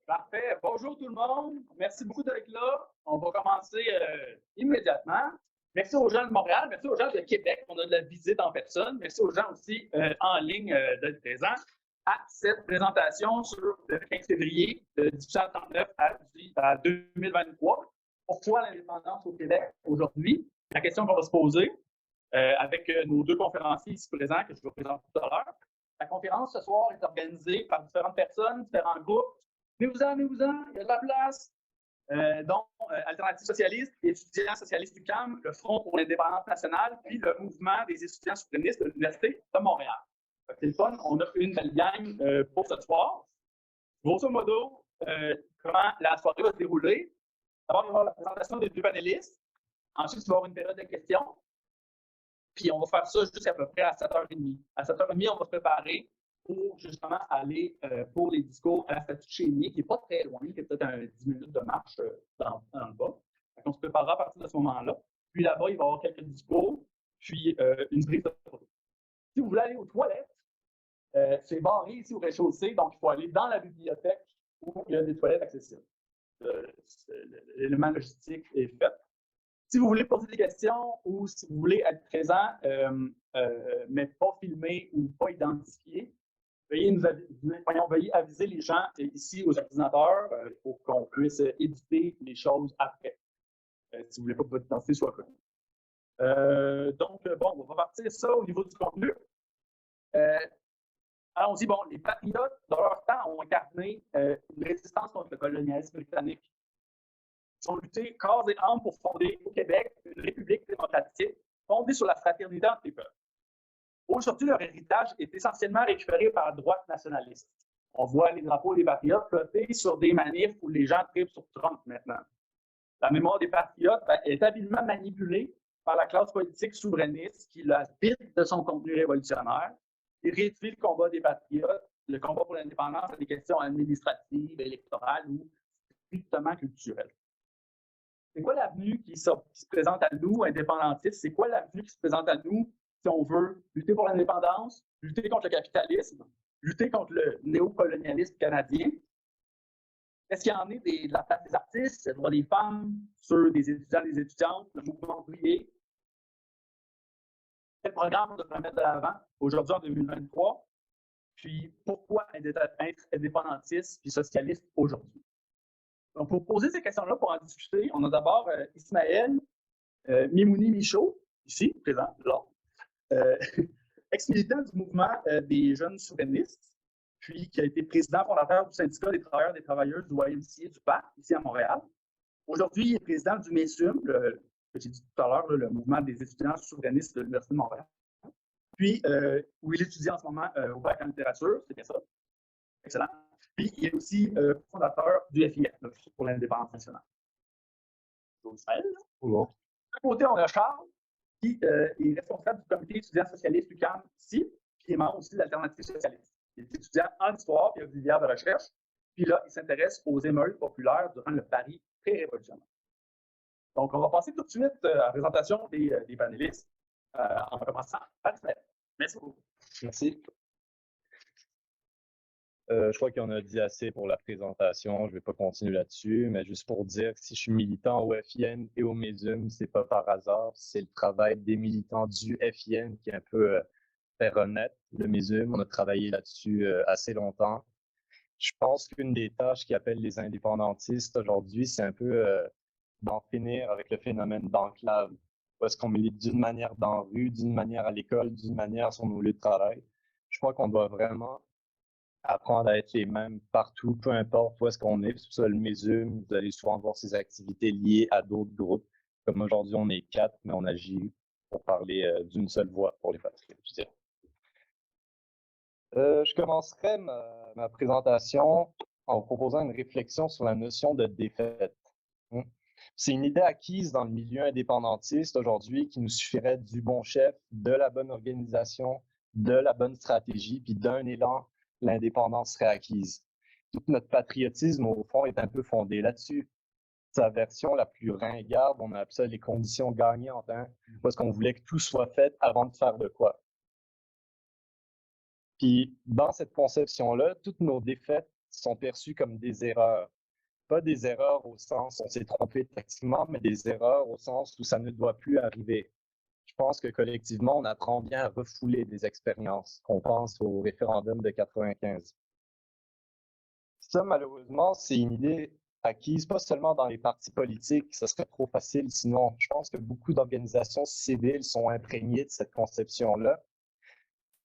Parfait. Bonjour tout le monde. Merci beaucoup d'être là. On va commencer immédiatement. Merci aux gens de Montréal, merci aux gens de Québec. On a de la visite en personne. Merci aux gens aussi en ligne d'être présents à cette présentation sur le 15 février de 1839 à 2023. Pourquoi l'indépendance au Québec aujourd'hui? La question qu'on va se poser avec nos deux conférenciers ici présents que je vous présente tout à l'heure. La conférence ce soir est organisée par différentes personnes, différents groupes. Venez-vous-en, il y a de la place. Dont Alternative socialiste, étudiants socialistes du CAM, le Front pour l'indépendance nationale, puis le mouvement des étudiants souverainistes de l'Université de Montréal. C'est le fun, on a une belle gang pour ce soir. Grosso modo, comment la soirée va se dérouler. D'abord, il va y avoir la présentation des deux panélistes. Ensuite, il va y avoir une période de questions. Puis on va faire ça jusqu'à peu près à 7h30. À 7h30, on va se préparer pour justement aller pour les discours à la statue de Chénier, qui n'est pas très loin, qui est peut-être 10 minutes de marche dans le bas. Donc, on se préparera à partir de ce moment-là. Puis là-bas, il va y avoir quelques discours, puis une prise de photo. Si vous voulez aller aux toilettes, c'est barré ici au rez-de-chaussée, donc il faut aller dans la bibliothèque où il y a des toilettes accessibles. L'élément logistique est fait. Si vous voulez poser des questions ou si vous voulez être présent, mais pas filmé ou pas identifié, veuillez aviser les gens ici aux ordinateurs pour qu'on puisse éditer les choses après. Si vous ne voulez pas que votre identité soit connue. Donc, bon, on va partir ça au niveau du contenu. Allons-y, bon, les patriotes, dans leur temps, ont incarné une résistance contre le colonialisme britannique. Ils ont lutté corps et âme pour fonder au Québec une république démocratique fondée sur la fraternité entre les peuples. Aujourd'hui, leur héritage est essentiellement récupéré par la droite nationaliste. On voit les drapeaux des patriotes flotter sur des manifs où les gens tripent sur Trump maintenant. La mémoire des patriotes est habilement manipulée par la classe politique souverainiste qui la vide de son contenu révolutionnaire et réduit le combat des patriotes, le combat pour l'indépendance à des questions administratives, électorales ou strictement culturelles. C'est quoi l'avenue qui se présente à nous, indépendantistes? C'est quoi l'avenue qui se présente à nous si on veut lutter pour l'indépendance, lutter contre le capitalisme, lutter contre le néocolonialisme canadien? Est-ce qu'il y en est de la place des artistes, le droit des femmes, ceux des étudiants et des étudiantes, le mouvement ouvrier? Quel programme on devrait mettre de l'avant aujourd'hui en 2023? Puis pourquoi être indépendantiste et socialiste aujourd'hui? Donc, pour poser ces questions-là, pour en discuter, on a d'abord Ismaël Mimouni Michaud, ici, présent, là, ex-militant du mouvement des jeunes souverainistes, puis qui a été président fondateur du syndicat des travailleurs et des travailleuses du YMCA du PAC, ici à Montréal. Aujourd'hui, il est président du MESUM, que j'ai dit tout à l'heure, le mouvement des étudiants souverainistes de l'Université de Montréal. Puis, où il étudie en ce moment au bac en littérature, c'est bien ça. Excellent. Puis, il est aussi fondateur du FIN, pour l'indépendance nationale. Bonjour. À côté, on a Charles, qui est responsable du comité étudiant socialiste du CAM ici, qui est membre aussi de l'Alternative socialiste. Il est étudiant en histoire et auxiliaire de recherche. Puis là, il s'intéresse aux émeutes populaires durant le Paris pré-révolutionnaire. Donc, on va passer tout de suite à la présentation des panélistes, en commençant par Ismaël. Merci beaucoup. Merci. Je crois qu'on a dit assez pour la présentation. Je ne vais pas continuer là-dessus, mais juste pour dire que si je suis militant au FIN et au MESUM, ce n'est pas par hasard. C'est le travail des militants du FIN qui est un peu fait renaître le MESUM. On a travaillé là-dessus assez longtemps. Je pense qu'une des tâches qui appelle les indépendantistes aujourd'hui, c'est un peu d'en finir avec le phénomène d'enclave. Parce qu'on milite d'une manière dans la rue, d'une manière à l'école, d'une manière sur nos lieux de travail. Je crois qu'on doit vraiment apprendre à être les mêmes partout, peu importe où est-ce qu'on est. C'est pour ça le MESUM, vous allez souvent voir ces activités liées à d'autres groupes. Comme aujourd'hui, on est 4, mais on agit pour parler d'une seule voix pour les patriotes, je dirais. Je commencerai ma présentation en vous proposant une réflexion sur la notion de défaite. C'est une idée acquise dans le milieu indépendantiste aujourd'hui qui nous suffirait du bon chef, de la bonne organisation, de la bonne stratégie, puis d'un élan, l'indépendance serait acquise. Tout notre patriotisme, au fond, est un peu fondé là-dessus. Sa version la plus ringarde, on a appelé ça les conditions gagnantes, parce qu'on voulait que tout soit fait avant de faire de quoi. Puis, dans cette conception-là, toutes nos défaites sont perçues comme des erreurs. Pas des erreurs au sens où on s'est trompé tactiquement, mais des erreurs au sens où ça ne doit plus arriver. Je pense que collectivement, on apprend bien à refouler des expériences. On pense au référendum de 95. Ça, malheureusement, c'est une idée acquise pas seulement dans les partis politiques, ça serait trop facile sinon. Je pense que beaucoup d'organisations civiles sont imprégnées de cette conception-là.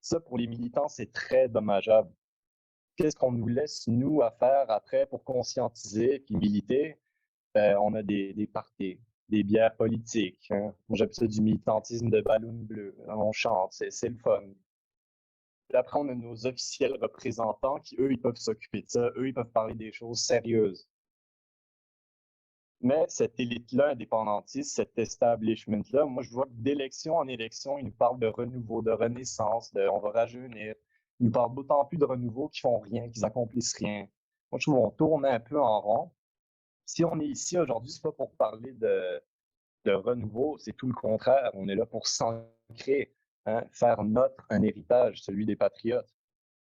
Ça, pour les militants, c'est très dommageable. Qu'est-ce qu'on nous laisse, nous, à faire après pour conscientiser puis militer? On a des partis, des bières politiques. Hein. Moi, j'appelle ça du militantisme de ballon bleu. On chante, c'est le fun. Puis après, on a nos officiels représentants qui, eux, ils peuvent s'occuper de ça. Eux, ils peuvent parler des choses sérieuses. Mais cette élite-là, indépendantiste, cet establishment-là, moi, je vois que d'élection en élection, ils nous parlent de renouveau, de renaissance, de on va rajeunir. Ils nous parlent d'autant plus de renouveau qu'ils font rien, qu'ils accomplissent rien. Moi, je trouve qu'on tourne un peu en rond. Si on est ici aujourd'hui, c'est pas pour parler de renouveau, c'est tout le contraire. On est là pour s'ancrer, hein, faire un héritage, celui des patriotes.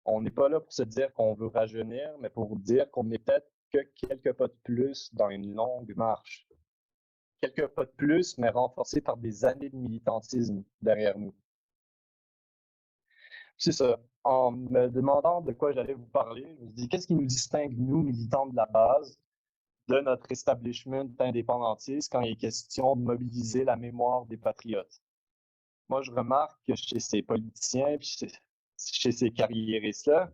On n'est pas là pour se dire qu'on veut rajeunir, mais pour dire qu'on est peut-être que quelques pas de plus dans une longue marche. Quelques pas de plus, mais renforcés par des années de militantisme derrière nous. C'est ça. En me demandant de quoi j'allais vous parler, je me dis, qu'est-ce qui nous distingue, nous, militants de la base, de notre establishment indépendantiste quand il est question de mobiliser la mémoire des patriotes? Moi, je remarque que chez ces politiciens, puis chez ces carriéristes-là,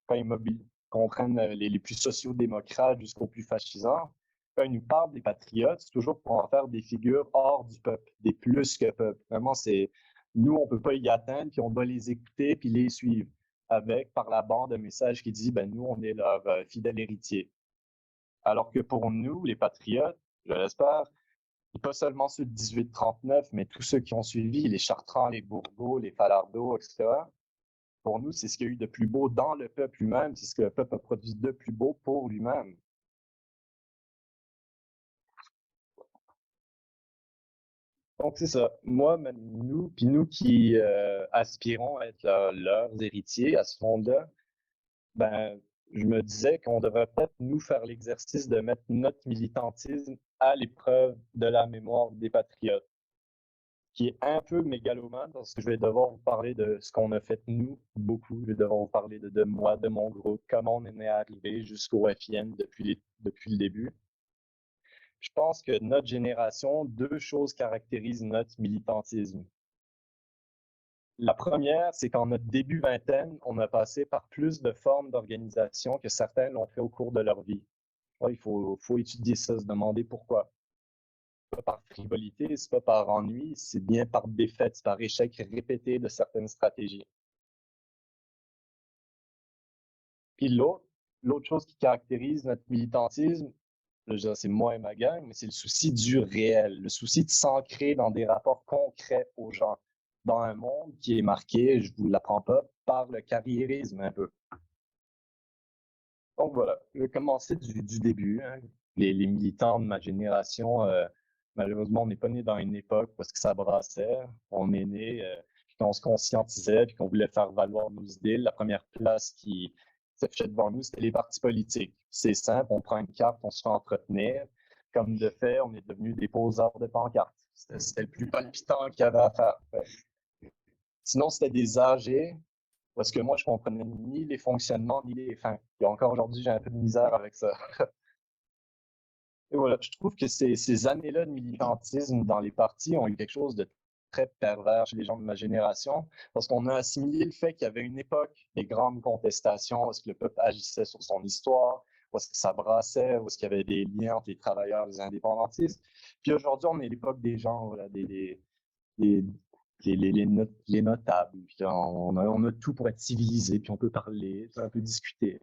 quand ils comprennent les plus sociaux-démocrates jusqu'aux plus fascisants, quand ils nous parlent des patriotes, c'est toujours pour en faire des figures hors du peuple, des plus que peuple. Vraiment, c'est nous, on ne peut pas y atteindre, puis on doit les écouter puis les suivre avec, par la bande, un message qui dit, ben nous, on est leur fidèle héritier. Alors que pour nous, les patriotes, je l'espère, et pas seulement ceux de 1839, mais tous ceux qui ont suivi, les Chartrand, les Bourgault, les Falardeau, etc. Pour nous, c'est ce qu'il y a eu de plus beau dans le peuple lui-même, c'est ce que le peuple a produit de plus beau pour lui-même. Donc, c'est ça. Moi, nous qui aspirons à être leurs héritiers à ce monde-là, ben, je me disais qu'on devrait peut-être nous faire l'exercice de mettre notre militantisme à l'épreuve de la mémoire des patriotes, qui est un peu mégalomane parce que je vais devoir vous parler de ce qu'on a fait nous, beaucoup. Je vais devoir vous parler de moi, de mon groupe, comment on est arrivé jusqu'au FIN depuis le début. Je pense que notre génération, deux choses caractérisent notre militantisme. La première, c'est qu'en notre début vingtaine, on a passé par plus de formes d'organisation que certains l'ont fait au cours de leur vie. Ouais, il faut étudier ça, se demander pourquoi. Pas par frivolité, c'est pas par ennui, c'est bien par défaite, c'est par échec répété de certaines stratégies. Puis l'autre chose qui caractérise notre militantisme, c'est moi et ma gang, mais c'est le souci du réel, le souci de s'ancrer dans des rapports concrets aux gens, dans un monde qui est marqué, je vous l'apprends pas, par le carriérisme un peu. Donc voilà, je vais commencer du début. Hein. Les militants de ma génération, malheureusement, on n'est pas né dans une époque parce que ça brassait. On est né quand on se conscientisait et qu'on voulait faire valoir nos idées. La première place qui s'affichait devant nous, c'était les partis politiques. C'est simple, on prend une carte, on se fait entretenir. Comme de fait, on est devenus des poseurs de pancartes. C'était le plus palpitant qu'il y avait à faire. Sinon, c'était des âgés, parce que moi, je comprenais ni les fonctionnements, ni les fins. Et encore aujourd'hui, j'ai un peu de misère avec ça. Et voilà, je trouve que ces années-là de militantisme dans les partis ont eu quelque chose de très pervers chez les gens de ma génération, parce qu'on a assimilé le fait qu'il y avait une époque des grandes contestations, où est-ce que le peuple agissait sur son histoire, où est-ce que ça brassait, où est-ce qu'il y avait des liens entre les travailleurs et les indépendantistes. Puis aujourd'hui, on est l'époque des gens, voilà, les, les notables. Puis on a tout pour être civilisé, puis on peut parler, on peut discuter.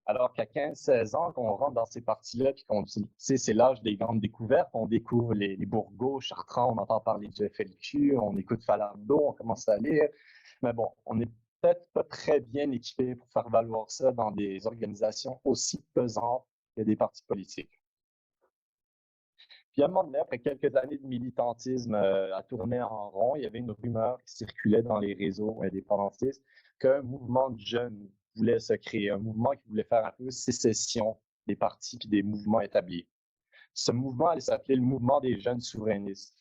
Alors qu'à 15-16 ans, quand on rentre dans ces parties-là, puis qu'on dit, c'est l'âge des grandes découvertes, on découvre les Bourgault, Chartrand, on entend parler du FLQ, on écoute Falardeau, on commence à lire. Mais bon, on n'est peut-être pas très bien équipé pour faire valoir ça dans des organisations aussi pesantes que des partis politiques. Puis à un moment donné, après quelques années de militantisme à tourner en rond, il y avait une rumeur qui circulait dans les réseaux indépendantistes qu'un mouvement de jeunes voulait se créer, un mouvement qui voulait faire un peu sécession des partis et des mouvements établis. Ce mouvement allait s'appeler le mouvement des jeunes souverainistes.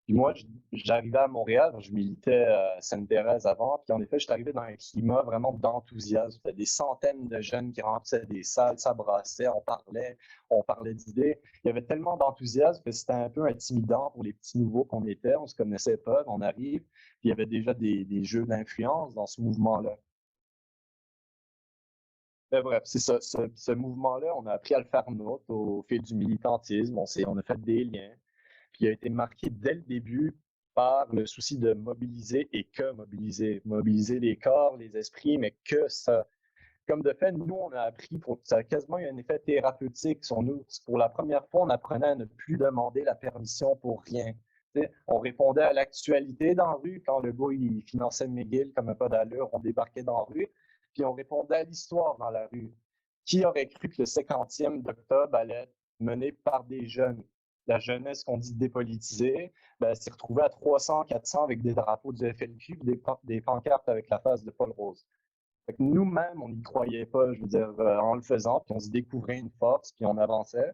Puis moi, j'arrivais à Montréal, je militais à Sainte-Thérèse avant, puis en effet, je suis arrivé dans un climat vraiment d'enthousiasme. Il y avait des centaines de jeunes qui remplissaient des salles, ça brassait, on parlait d'idées. Il y avait tellement d'enthousiasme que c'était un peu intimidant pour les petits nouveaux qu'on était, on se connaissait pas, on arrive, puis il y avait déjà des jeux d'influence dans ce mouvement-là. Mais bref, c'est ça, ce mouvement-là, on a appris à le faire nôtre au fil du militantisme, on a fait des liens. Puis il a été marqué dès le début par le souci de mobiliser et que mobiliser. Mobiliser les corps, les esprits, mais que ça. Comme de fait, nous, on a appris, ça a quasiment eu un effet thérapeutique sur nous. Pour la première fois, on apprenait à ne plus demander la permission pour rien. T'sais, on répondait à l'actualité dans la rue. Quand le gars il finançait McGill comme un pas d'allure, on débarquait dans la rue. Puis on répondait à l'histoire dans la rue. Qui aurait cru que le 50e d'octobre allait être mené par des jeunes? La jeunesse qu'on dit dépolitisée, ben, s'est retrouvée à 300, 400 avec des drapeaux du FLQ et des pancartes avec la face de Paul Rose. Fait que nous-mêmes, on n'y croyait pas, je veux dire, en le faisant, puis on se découvrait une force, puis on avançait.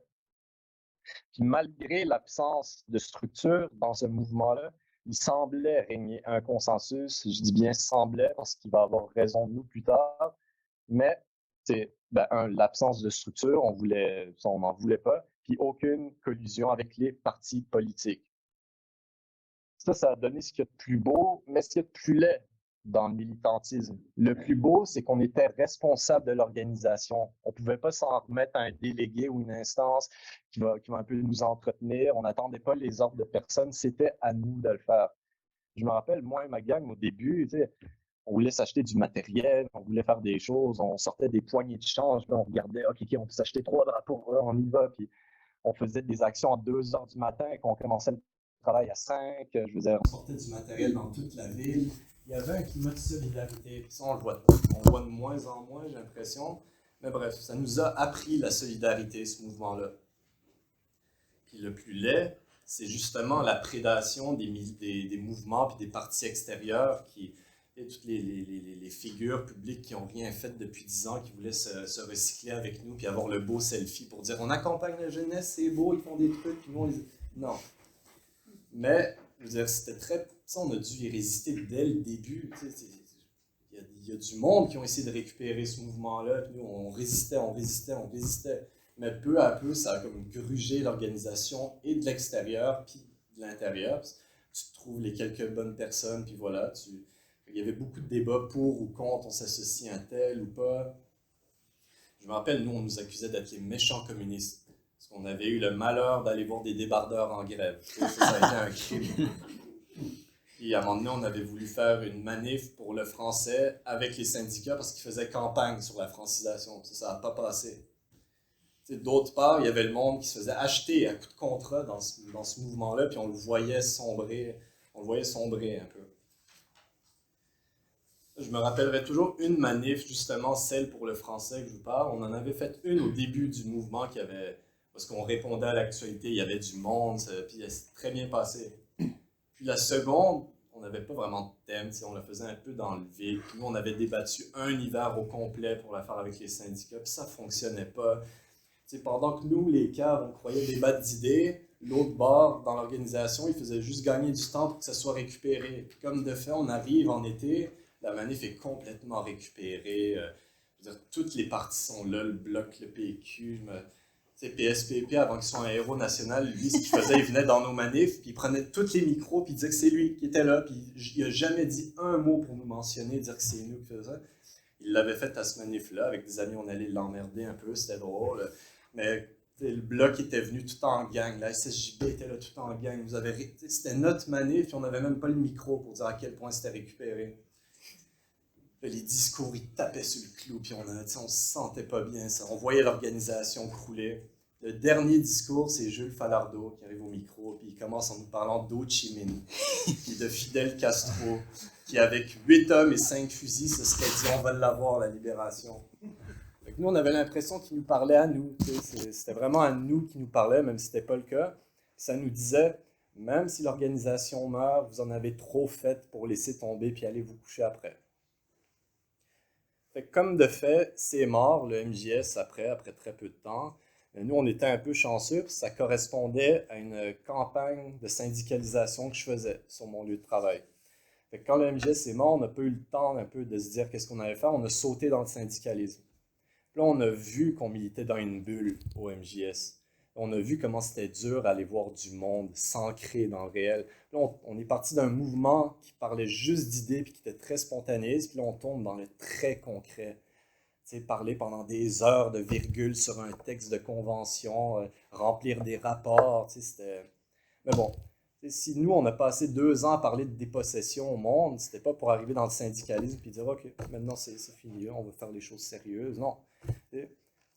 Puis malgré l'absence de structure dans ce mouvement-là, il semblait régner un consensus. Je dis bien semblait parce qu'il va avoir raison de nous plus tard. Mais c'est l'absence de structure, on n'en voulait pas, puis aucune collusion avec les partis politiques. Ça a donné ce qu'il y a de plus beau, mais ce qu'il y a de plus laid dans le militantisme. Le plus beau, c'est qu'on était responsable de l'organisation. On ne pouvait pas s'en remettre à un délégué ou une instance qui va un peu nous entretenir. On n'attendait pas les ordres de personne. C'était à nous de le faire. Je me rappelle, moi et ma gang, au début, on voulait s'acheter du matériel, on voulait faire des choses, on sortait des poignées de change, puis on regardait, OK, on peut s'acheter 3 drapeaux, on y va, puis on faisait des actions à 2 heures du matin, et qu'on commençait le travail à 5, je veux dire, on sortait du matériel dans toute la ville. Il y avait un climat de solidarité, puis ça, on le voit pas. On le voit de moins en moins, j'ai l'impression. Mais bref, ça nous a appris la solidarité, ce mouvement-là. Puis le plus laid, c'est justement la prédation des mouvements puis des partis extérieurs et toutes les figures publiques qui n'ont rien fait depuis 10 ans, qui voulaient se recycler avec nous puis avoir le beau selfie pour dire on accompagne la jeunesse, c'est beau, ils font des trucs, puis nous on les... Non. Mais, je veux dire, c'était très... Ça, on a dû y résister dès le début. Il y a du monde qui ont essayé de récupérer ce mouvement-là, puis nous, on résistait. Mais peu à peu, ça a comme grugé l'organisation et de l'extérieur, puis de l'intérieur. Tu trouves les quelques bonnes personnes, puis voilà. Il y avait beaucoup de débats pour ou contre, on s'associe à un tel ou pas. Je me rappelle, nous, on nous accusait d'être les méchants communistes. Parce qu'on avait eu le malheur d'aller voir des débardeurs en grève. Ça a été un crime. Puis à un moment donné, on avait voulu faire une manif pour le français avec les syndicats parce qu'ils faisaient campagne sur la francisation. Ça n'a pas passé. D'autre part, il y avait le monde qui se faisait acheter à coups de contrat dans ce mouvement-là, puis on le voyait sombrer un peu. Je me rappellerai toujours une manif, justement, celle pour le français que je vous parle. On en avait fait une au début du mouvement parce qu'on répondait à l'actualité, il y avait du monde, puis ça s'est très bien passé. Puis la seconde, on n'avait pas vraiment de thème, on la faisait un peu dans le vide. Puis nous, on avait débattu un hiver au complet pour la faire avec les syndicats, puis ça ne fonctionnait pas. Pendant que nous, les cadres, on croyait débattre d'idées, l'autre bord, dans l'organisation, il faisait juste gagner du temps pour que ça soit récupéré. Puis comme de fait, on arrive en été, la manif est complètement récupérée. Je veux dire, toutes les parties sont là, le Bloc, le PQ, PSPP, avant qu'il soit un héros national, lui, ce qu'il faisait, il venait dans nos manifs, puis il prenait tous les micros, puis il disait que c'est lui qui était là, puis il n'a jamais dit un mot pour nous mentionner, dire que c'est nous qui faisions ça. Il l'avait fait à ce manif-là, avec des amis, on allait l'emmerder un peu, c'était drôle. Mais le Bloc était venu tout en gang, la SSJB était là tout en gang. C'était notre manif, puis on n'avait même pas le micro pour dire à quel point c'était récupéré. Les discours, ils tapaient sur le clou, puis on se sentait pas bien. Ça. On voyait l'organisation crouler. Le dernier discours, c'est Jules Falardeau qui arrive au micro, puis il commence en nous parlant d'Ho Chi Minh, puis de Fidel Castro, qui avec 8 hommes et 5 fusils se serait dit « on va l'avoir, la libération ». Nous, on avait l'impression qu'il nous parlait à nous. C'était vraiment à nous qu'il nous parlait, même si ce n'était pas le cas. Ça nous disait, même si l'organisation meurt, vous en avez trop fait pour laisser tomber puis aller vous coucher après. Fait que comme de fait, c'est mort, le MJS, après très peu de temps. Mais nous, on était un peu chanceux, parce que ça correspondait à une campagne de syndicalisation que je faisais sur mon lieu de travail. Fait que quand le MJS est mort, on n'a pas eu le temps un peu de se dire qu'est-ce qu'on allait faire. On a sauté dans le syndicalisme. Puis là, on a vu qu'on militait dans une bulle au MJS. On a vu comment c'était dur d'aller voir du monde s'ancrer dans le réel. Là, on est parti d'un mouvement qui parlait juste d'idées puis qui était très spontanéiste. Puis là, on tombe dans le très concret. Tu sais, parler pendant des heures de virgule sur un texte de convention, remplir des rapports. Tu sais, c'était... Mais bon, si nous, on a passé 2 ans à parler de dépossession au monde, c'était pas pour arriver dans le syndicalisme et dire, OK, maintenant c'est fini, on va faire les choses sérieuses. Non.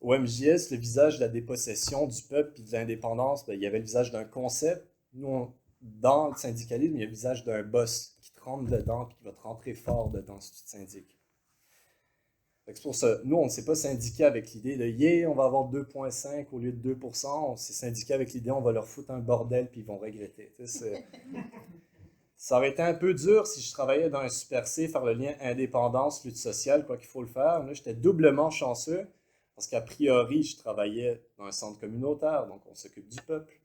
Au MJS, le visage de la dépossession du peuple et de l'indépendance, ben, il y avait le visage d'un concept. Nous, dans le syndicalisme, il y a le visage d'un boss qui te rentre dedans et qui va te rentrer fort dedans si tu te syndiques. C'est pour ça, nous, on ne s'est pas syndiqué avec l'idée de yeah, on va avoir 2,5 au lieu de 2%. On s'est syndiqué avec l'idée on va leur foutre un bordel puis ils vont regretter. Ça aurait été un peu dur si je travaillais dans un Super C, faire le lien indépendance, lutte sociale, quoi qu'il faut le faire. Là, j'étais doublement chanceux parce qu'a priori, je travaillais dans un centre communautaire, donc on s'occupe du peuple.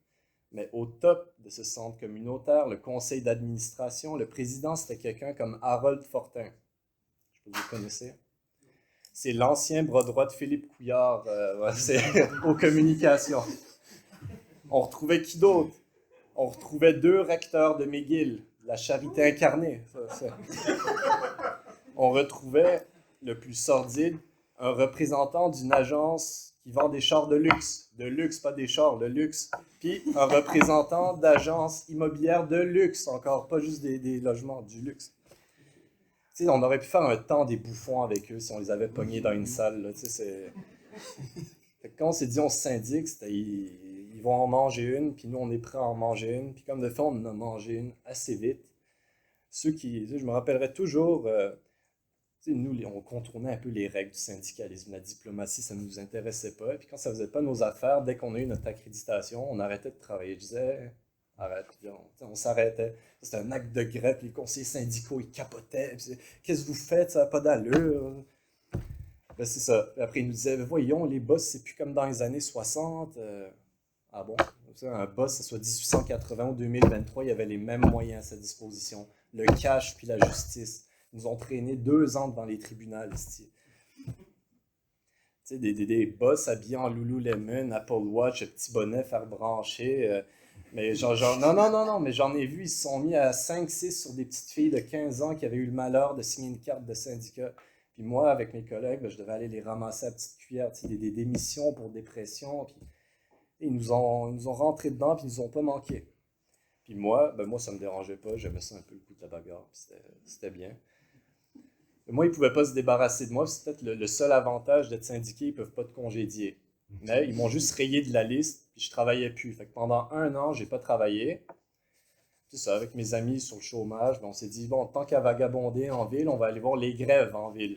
Mais au top de ce centre communautaire, le conseil d'administration, le président, c'était quelqu'un comme Harold Fortin. Je sais pas si vous connaissez. C'est l'ancien bras droit de Philippe Couillard aux communications. On retrouvait qui d'autre? On retrouvait 2 recteurs de McGill, la charité incarnée. On retrouvait, le plus sordide, un représentant d'une agence qui vend des chars de luxe, pas des chars, de luxe, puis un représentant d'agence immobilière de luxe, encore, pas juste des logements, du luxe. T'sais, on aurait pu faire un temps des bouffons avec eux si on les avait pognés dans une salle. Là, fait que quand on s'est dit on se syndique, ils vont en manger une, puis nous on est prêts à en manger une. Puis comme de fait, on en a mangé une assez vite. Je me rappellerai toujours, nous on contournait un peu les règles du syndicalisme. La diplomatie, ça ne nous intéressait pas. Et puis quand ça ne faisait pas nos affaires, dès qu'on a eu notre accréditation, on arrêtait de travailler. Je disais, arrête, puis on s'arrêtait. C'était un acte de grève, puis les conseillers syndicaux, ils capotaient. Qu'est-ce que vous faites? Ça n'a pas d'allure. Ben, c'est ça. Après, ils nous disaient, voyons, les boss, c'est plus comme dans les années 60. Ah bon? Un boss, ça soit 1880 ou 2023, il y avait les mêmes moyens à sa disposition. Le cash puis la justice. Ils nous ont traîné 2 ans devant les tribunaux. Des boss habillés en Lululemon, Apple Watch, petit bonnet, fer branché. Mais non, mais j'en ai vu, ils se sont mis à 5-6 sur des petites filles de 15 ans qui avaient eu le malheur de signer une carte de syndicat. Puis moi, avec mes collègues, ben, je devais aller les ramasser à petite cuillère, des démissions pour dépression. Puis ils nous ont rentré dedans, puis ils nous ont pas manqué. Puis moi, ça me dérangeait pas, j'aimais ça un peu le coup de la bagarre, c'était bien. Mais moi, ils pouvaient pas se débarrasser de moi, c'est peut-être le seul avantage d'être syndiqué, ils peuvent pas te congédier. Mais ils m'ont juste rayé de la liste, puis je travaillais plus. Fait que pendant 1 an, j'ai pas travaillé. C'est ça, avec mes amis sur le chômage, on s'est dit, bon, tant qu'à vagabonder en ville, on va aller voir les grèves en ville.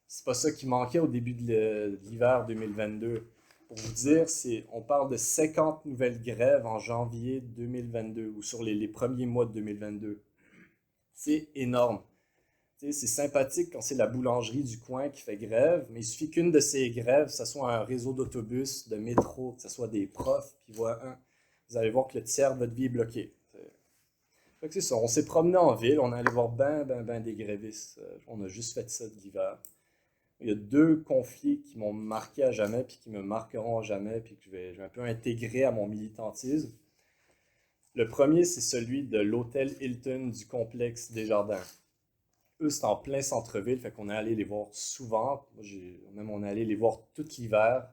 C'est pas ça qui manquait au début de l'hiver 2022. Pour vous dire, on parle de 50 nouvelles grèves en janvier 2022 ou sur les premiers mois de 2022. C'est énorme. C'est sympathique quand c'est la boulangerie du coin qui fait grève, mais il suffit qu'une de ces grèves, que ce soit un réseau d'autobus, de métro, que ce soit des profs, puis vous allez voir que le tiers de votre vie est bloqué. Fait que c'est ça, on s'est promené en ville, on est allé voir ben des grévistes. On a juste fait ça de l'hiver. Il y a 2 conflits qui m'ont marqué à jamais, puis qui me marqueront à jamais, puis que je vais un peu intégrer à mon militantisme. Le premier, c'est celui de l'hôtel Hilton du complexe Desjardins. Eux, c'est en plein centre-ville, fait qu'on est allé les voir souvent. On est allé les voir tout l'hiver.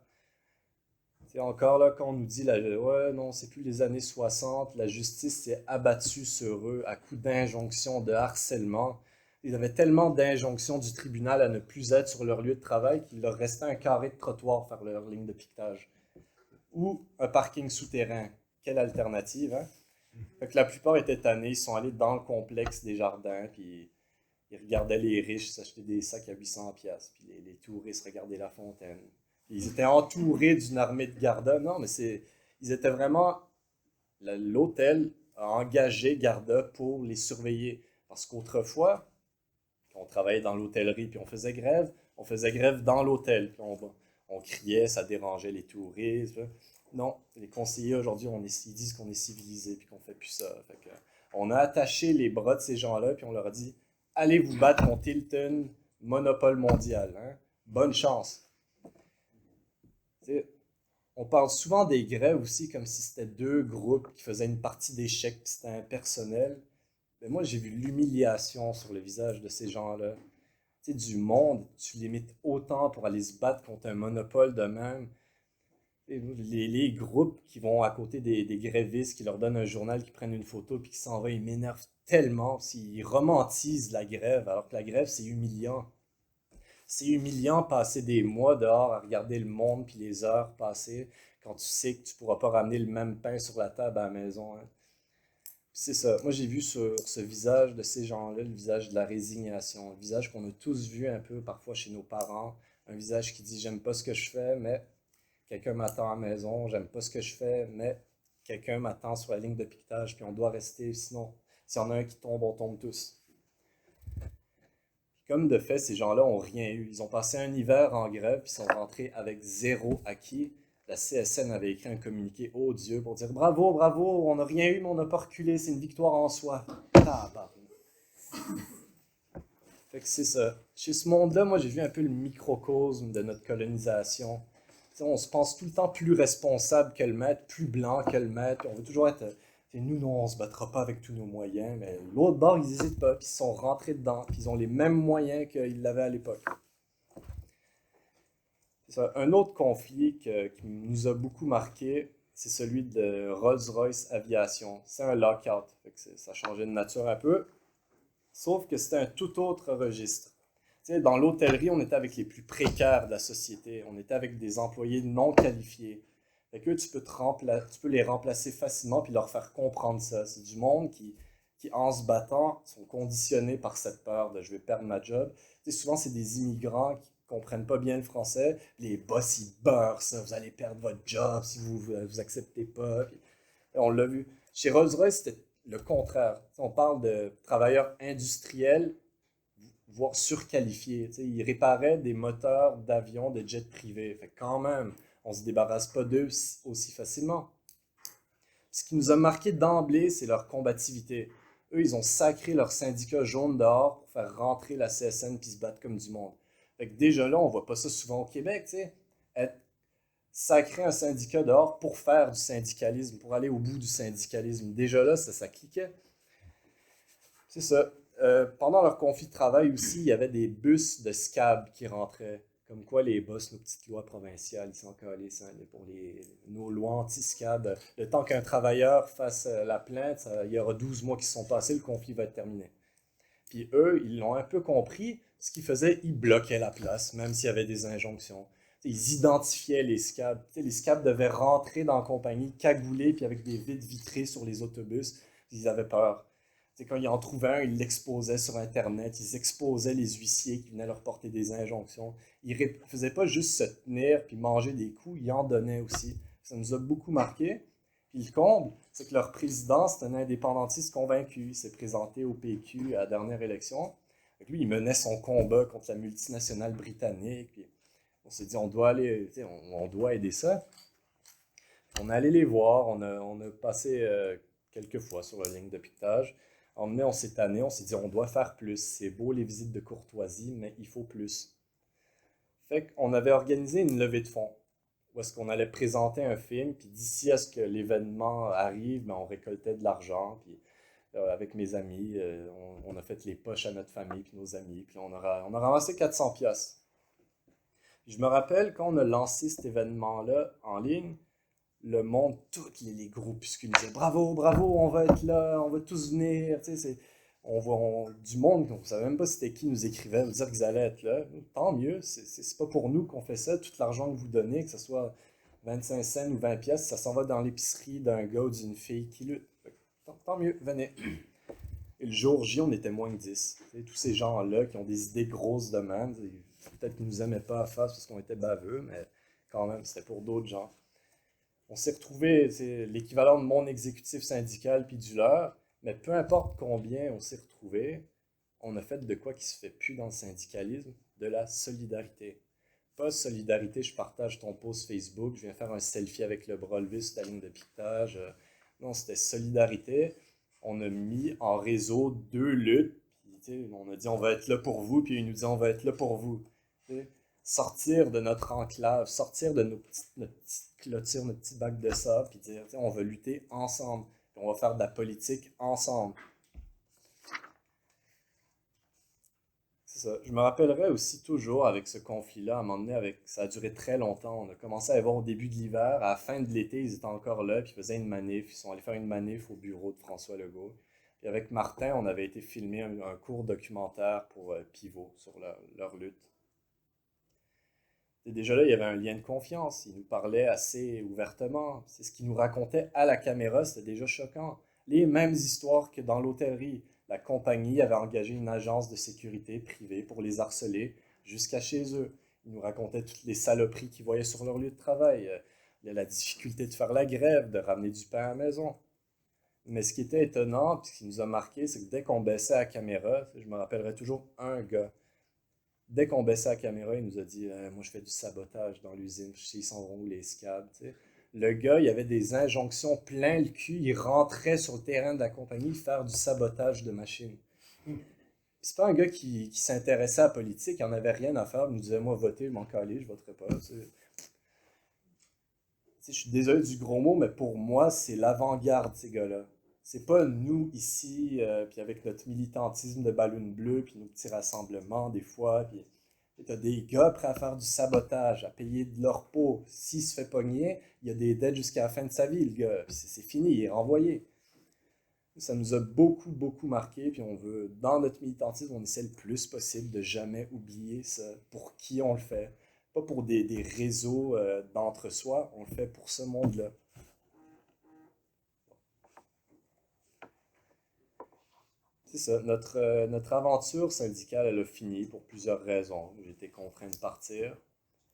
C'est encore là, quand on nous dit, ouais, non, c'est plus les années 60, la justice s'est abattue sur eux à coups d'injonctions, de harcèlement. Ils avaient tellement d'injonctions du tribunal à ne plus être sur leur lieu de travail qu'il leur restait un carré de trottoir faire leur ligne de piquetage. Ou un parking souterrain. Quelle alternative, hein? Fait que la plupart étaient tannés, ils sont allés dans le complexe des jardins, puis ils regardaient les riches s'acheter des sacs à 800$, puis les touristes regardaient la fontaine. Puis ils étaient entourés d'une armée de gardas. Non, mais ils étaient vraiment... L'hôtel a engagé gardas pour les surveiller. Parce qu'autrefois, quand on travaillait dans l'hôtellerie puis on faisait grève, On faisait grève dans l'hôtel, puis on criait, ça dérangeait les touristes. Non, les conseillers aujourd'hui, ils disent qu'on est civilisés puis qu'on fait plus ça. Fait que, on a attaché les bras de ces gens-là puis on leur a dit allez vous battre contre Hilton, monopole mondial. Hein? Bonne chance. T'sais, on parle souvent des grèves aussi comme si c'était deux groupes qui faisaient une partie d'échecs puis c'était impersonnel. Mais moi, j'ai vu l'humiliation sur le visage de ces gens-là. Tu sais, du monde, tu limites autant pour aller se battre contre un monopole de même. Les groupes qui vont à côté des grévistes, qui leur donnent un journal, qui prennent une photo, puis qui s'en vont, ils m'énervent tellement. Ils romantisent la grève, alors que la grève, c'est humiliant. C'est humiliant passer des mois dehors à regarder le monde, puis les heures passer, quand tu sais que tu ne pourras pas ramener le même pain sur la table à la maison. Hein. C'est ça. Moi, j'ai vu sur ce visage de ces gens-là, le visage de la résignation, le visage qu'on a tous vu un peu parfois chez nos parents, un visage qui dit j'aime pas ce que je fais, mais quelqu'un m'attend à la maison, j'aime pas ce que je fais, mais quelqu'un m'attend sur la ligne de piquetage, puis on doit rester, sinon, s'il y en a un qui tombe, on tombe tous. Puis comme de fait, ces gens-là ont rien eu. Ils ont passé un hiver en grève, puis sont rentrés avec zéro acquis. La CSN avait écrit un communiqué odieux pour dire bravo, bravo, on n'a rien eu, mais on n'a pas reculé, c'est une victoire en soi. Tabarnak. Fait que c'est ça. Chez ce monde-là, moi, j'ai vu un peu le microcosme de notre colonisation. T'sais, on se pense tout le temps plus responsable que le maître, plus blanc que le maître. On veut toujours être. Nous, non, on se battra pas avec tous nos moyens. Mais l'autre bord, ils n'hésitent pas, puis ils sont rentrés dedans, puis ils ont les mêmes moyens qu'ils l'avaient à l'époque. C'est ça. Un autre conflit qui nous a beaucoup marqué, c'est celui de Rolls-Royce Aviation. C'est un lockout. Fait que ça changeait de nature un peu. Sauf que c'était un tout autre registre. T'sais, dans l'hôtellerie, on était avec les plus précaires de la société. On était avec des employés non qualifiés. Fait que tu peux les remplacer facilement puis leur faire comprendre ça. C'est du monde qui, en se battant, sont conditionnés par cette peur de je vais perdre ma job. T'sais, souvent, c'est des immigrants qui comprennent pas bien le français. Les boss, ils beurrent ça. Vous allez perdre votre job si vous acceptez pas. Puis, on l'a vu. Chez Rolls-Royce, c'était le contraire. T'sais, on parle de travailleurs industriels voire surqualifiés. Ils réparaient des moteurs d'avions, de jets privés. Fait que quand même, on ne se débarrasse pas d'eux aussi facilement. Ce qui nous a marqué d'emblée, c'est leur combativité. Eux, ils ont sacré leur syndicat jaune dehors pour faire rentrer la CSN puis se battre comme du monde. Fait que déjà là, on voit pas ça souvent au Québec, tu sais. Sacrer un syndicat dehors pour faire du syndicalisme, pour aller au bout du syndicalisme. Déjà là, ça cliquait. C'est ça. Pendant leur conflit de travail aussi, il y avait des bus de SCAB qui rentraient. Comme quoi les boss, nos petites lois provinciales, ils sont calés pour nos lois anti-SCAB. Le temps qu'un travailleur fasse la plainte, il y aura 12 mois qui se sont passés, le conflit va être terminé. Puis eux, ils l'ont un peu compris. Ce qu'ils faisaient, ils bloquaient la place, même s'il y avait des injonctions. Ils identifiaient les SCAB. Les SCAB devaient rentrer dans la compagnie, cagoulés, puis avec des vitres vitrées sur les autobus. Ils avaient peur. Quand ils en trouvaient un, ils l'exposaient sur Internet, ils exposaient les huissiers qui venaient leur porter des injonctions. Ils ne faisaient pas juste se tenir puis manger des coups, ils en donnaient aussi. Ça nous a beaucoup marqué. Puis le comble, c'est que leur président, c'est un indépendantiste convaincu. Il s'est présenté au PQ à la dernière élection. Donc lui, il menait son combat contre la multinationale britannique. Puis on s'est dit, on doit aider ça. On est allé les voir, on a passé quelques fois sur la ligne de piquetage. On s'est tanné, on s'est dit on doit faire plus. C'est beau les visites de courtoisie, mais il faut plus. Fait qu'on avait organisé une levée de fonds où est-ce qu'on allait présenter un film, puis d'ici à ce que l'événement arrive, ben, on récoltait de l'argent, puis avec mes amis, on a fait les poches à notre famille, puis nos amis, puis on a ramassé 400 piastres. Je me rappelle quand on a lancé cet événement-là en ligne, le monde, tous les groupuscules disaient bravo, bravo, on va être là, on va tous venir. On voit du monde, on ne savait même pas c'était qui nous écrivait, nous dire qu'ils allaient être là. Tant mieux, c'est pas pour nous qu'on fait ça. Tout l'argent que vous donnez, que ce soit 25 cents ou 20 pièces, ça s'en va dans l'épicerie d'un gars ou d'une fille qui lutte. Tant mieux, venez. Et le jour J, on était moins que 10. Tous ces gens-là qui ont des idées grosses de même, peut-être qu'ils nous aimaient pas à face parce qu'on était baveux, mais quand même, c'était pour d'autres gens. On s'est retrouvé, c'est l'équivalent de mon exécutif syndical puis du leur, mais peu importe combien on s'est retrouvé, on a fait de quoi qui se fait plus dans le syndicalisme, de la solidarité. Pas solidarité, je partage ton post Facebook, je viens faire un selfie avec le bras levé sur ta ligne de piquetage. Non, c'était solidarité. On a mis en réseau deux luttes. Puis, on a dit on va être là pour vous, puis il nous dit on va être là pour vous. T'sais, sortir de notre enclave, sortir de notre petite clôture, notre petit bac de sable, puis dire on va lutter ensemble, puis on va faire de la politique ensemble. C'est ça. Je me rappellerai aussi toujours avec ce conflit-là, à un moment donné, ça a duré très longtemps. On a commencé à y voir au début de l'hiver. À la fin de l'été, ils étaient encore là, puis ils faisaient une manif. Ils sont allés faire une manif au bureau de François Legault. Puis avec Martin, on avait été filmer un court documentaire pour Pivot sur leur lutte. Et déjà là, il y avait un lien de confiance. Il nous parlait assez ouvertement. C'est ce qu'il nous racontait à la caméra, c'était déjà choquant. Les mêmes histoires que dans l'hôtellerie. La compagnie avait engagé une agence de sécurité privée pour les harceler jusqu'à chez eux. Ils nous racontaient toutes les saloperies qu'ils voyaient sur leur lieu de travail, la difficulté de faire la grève, de ramener du pain à la maison. Mais ce qui était étonnant, puis ce qui nous a marqué, c'est que dès qu'on baissait la caméra, je me rappellerai toujours un gars. Dès qu'on baissait la caméra, il nous a dit moi je fais du sabotage dans l'usine, je sais ils s'en vont où les scabs. Le gars, il avait des injonctions plein le cul, il rentrait sur le terrain de la compagnie faire du sabotage de machines. C'est pas un gars qui s'intéressait à la politique, il en avait rien à faire, il nous disait moi voter, je m'en calais, je voterai pas. Je suis désolé du gros mot, mais pour moi, c'est l'avant-garde, ces gars-là. C'est pas nous ici, puis avec notre militantisme de ballon bleu, puis nos petits rassemblements des fois, puis t'as des gars prêts à faire du sabotage, à payer de leur peau. S'il se fait pogner, il y a des dettes jusqu'à la fin de sa vie, le gars. Puis c'est fini, il est renvoyé. Ça nous a beaucoup, beaucoup marqué, puis on veut, dans notre militantisme, on essaie le plus possible de jamais oublier ça, pour qui on le fait. Pas pour des réseaux d'entre-soi, on le fait pour ce monde-là. C'est ça, notre aventure syndicale, elle a fini pour plusieurs raisons. J'ai été contraint de partir.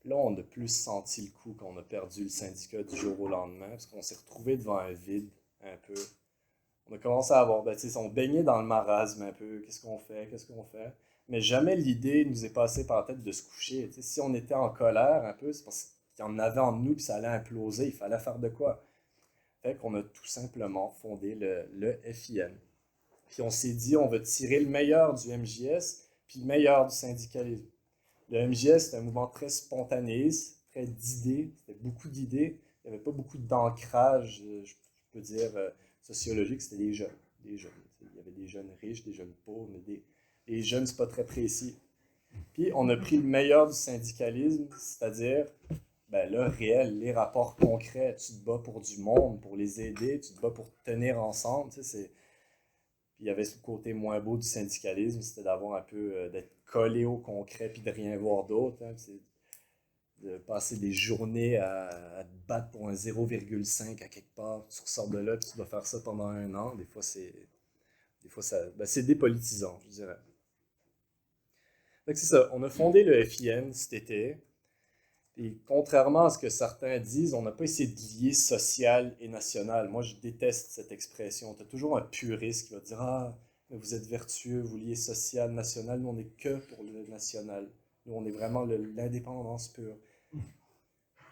Là, on a plus senti le coup qu'on a perdu le syndicat du jour au lendemain, parce qu'on s'est retrouvé devant un vide, un peu. On a commencé à avoir, on baignait dans le marasme un peu, qu'est-ce qu'on fait? Mais jamais l'idée nous est passée par la tête de se coucher. T'sais, si on était en colère un peu, c'est parce qu'il y en avait en nous, puis ça allait imploser, il fallait faire de quoi? Fait qu'on a tout simplement fondé le FIN. Puis on s'est dit, on va tirer le meilleur du MJS, puis le meilleur du syndicalisme. Le MJS, c'est un mouvement très spontané, très d'idées, c'était beaucoup d'idées. Il n'y avait pas beaucoup d'ancrage, je peux dire, sociologique, c'était des jeunes. Il y avait des jeunes riches, des jeunes pauvres, mais des jeunes, c'est pas très précis. Puis on a pris le meilleur du syndicalisme, c'est-à-dire, le réel, les rapports concrets. Tu te bats pour du monde, pour les aider, tu te bats pour te tenir ensemble, tu sais, Puis il y avait ce côté moins beau du syndicalisme, c'était d'avoir un peu, d'être collé au concret puis de rien voir d'autre. Hein, c'est de passer des journées à te battre pour un 0,5 à quelque part. Tu ressors de là puis tu dois faire ça pendant un an. Des fois, c'est dépolitisant, je dirais. Donc c'est ça, on a fondé le FIN cet été. Et contrairement à ce que certains disent, on n'a pas essayé de lier social et national. Moi, je déteste cette expression. Tu as toujours un puriste qui va te dire « Ah, mais vous êtes vertueux, vous liez social, national. Nous, on n'est que pour le national. Nous, on est vraiment l'indépendance pure.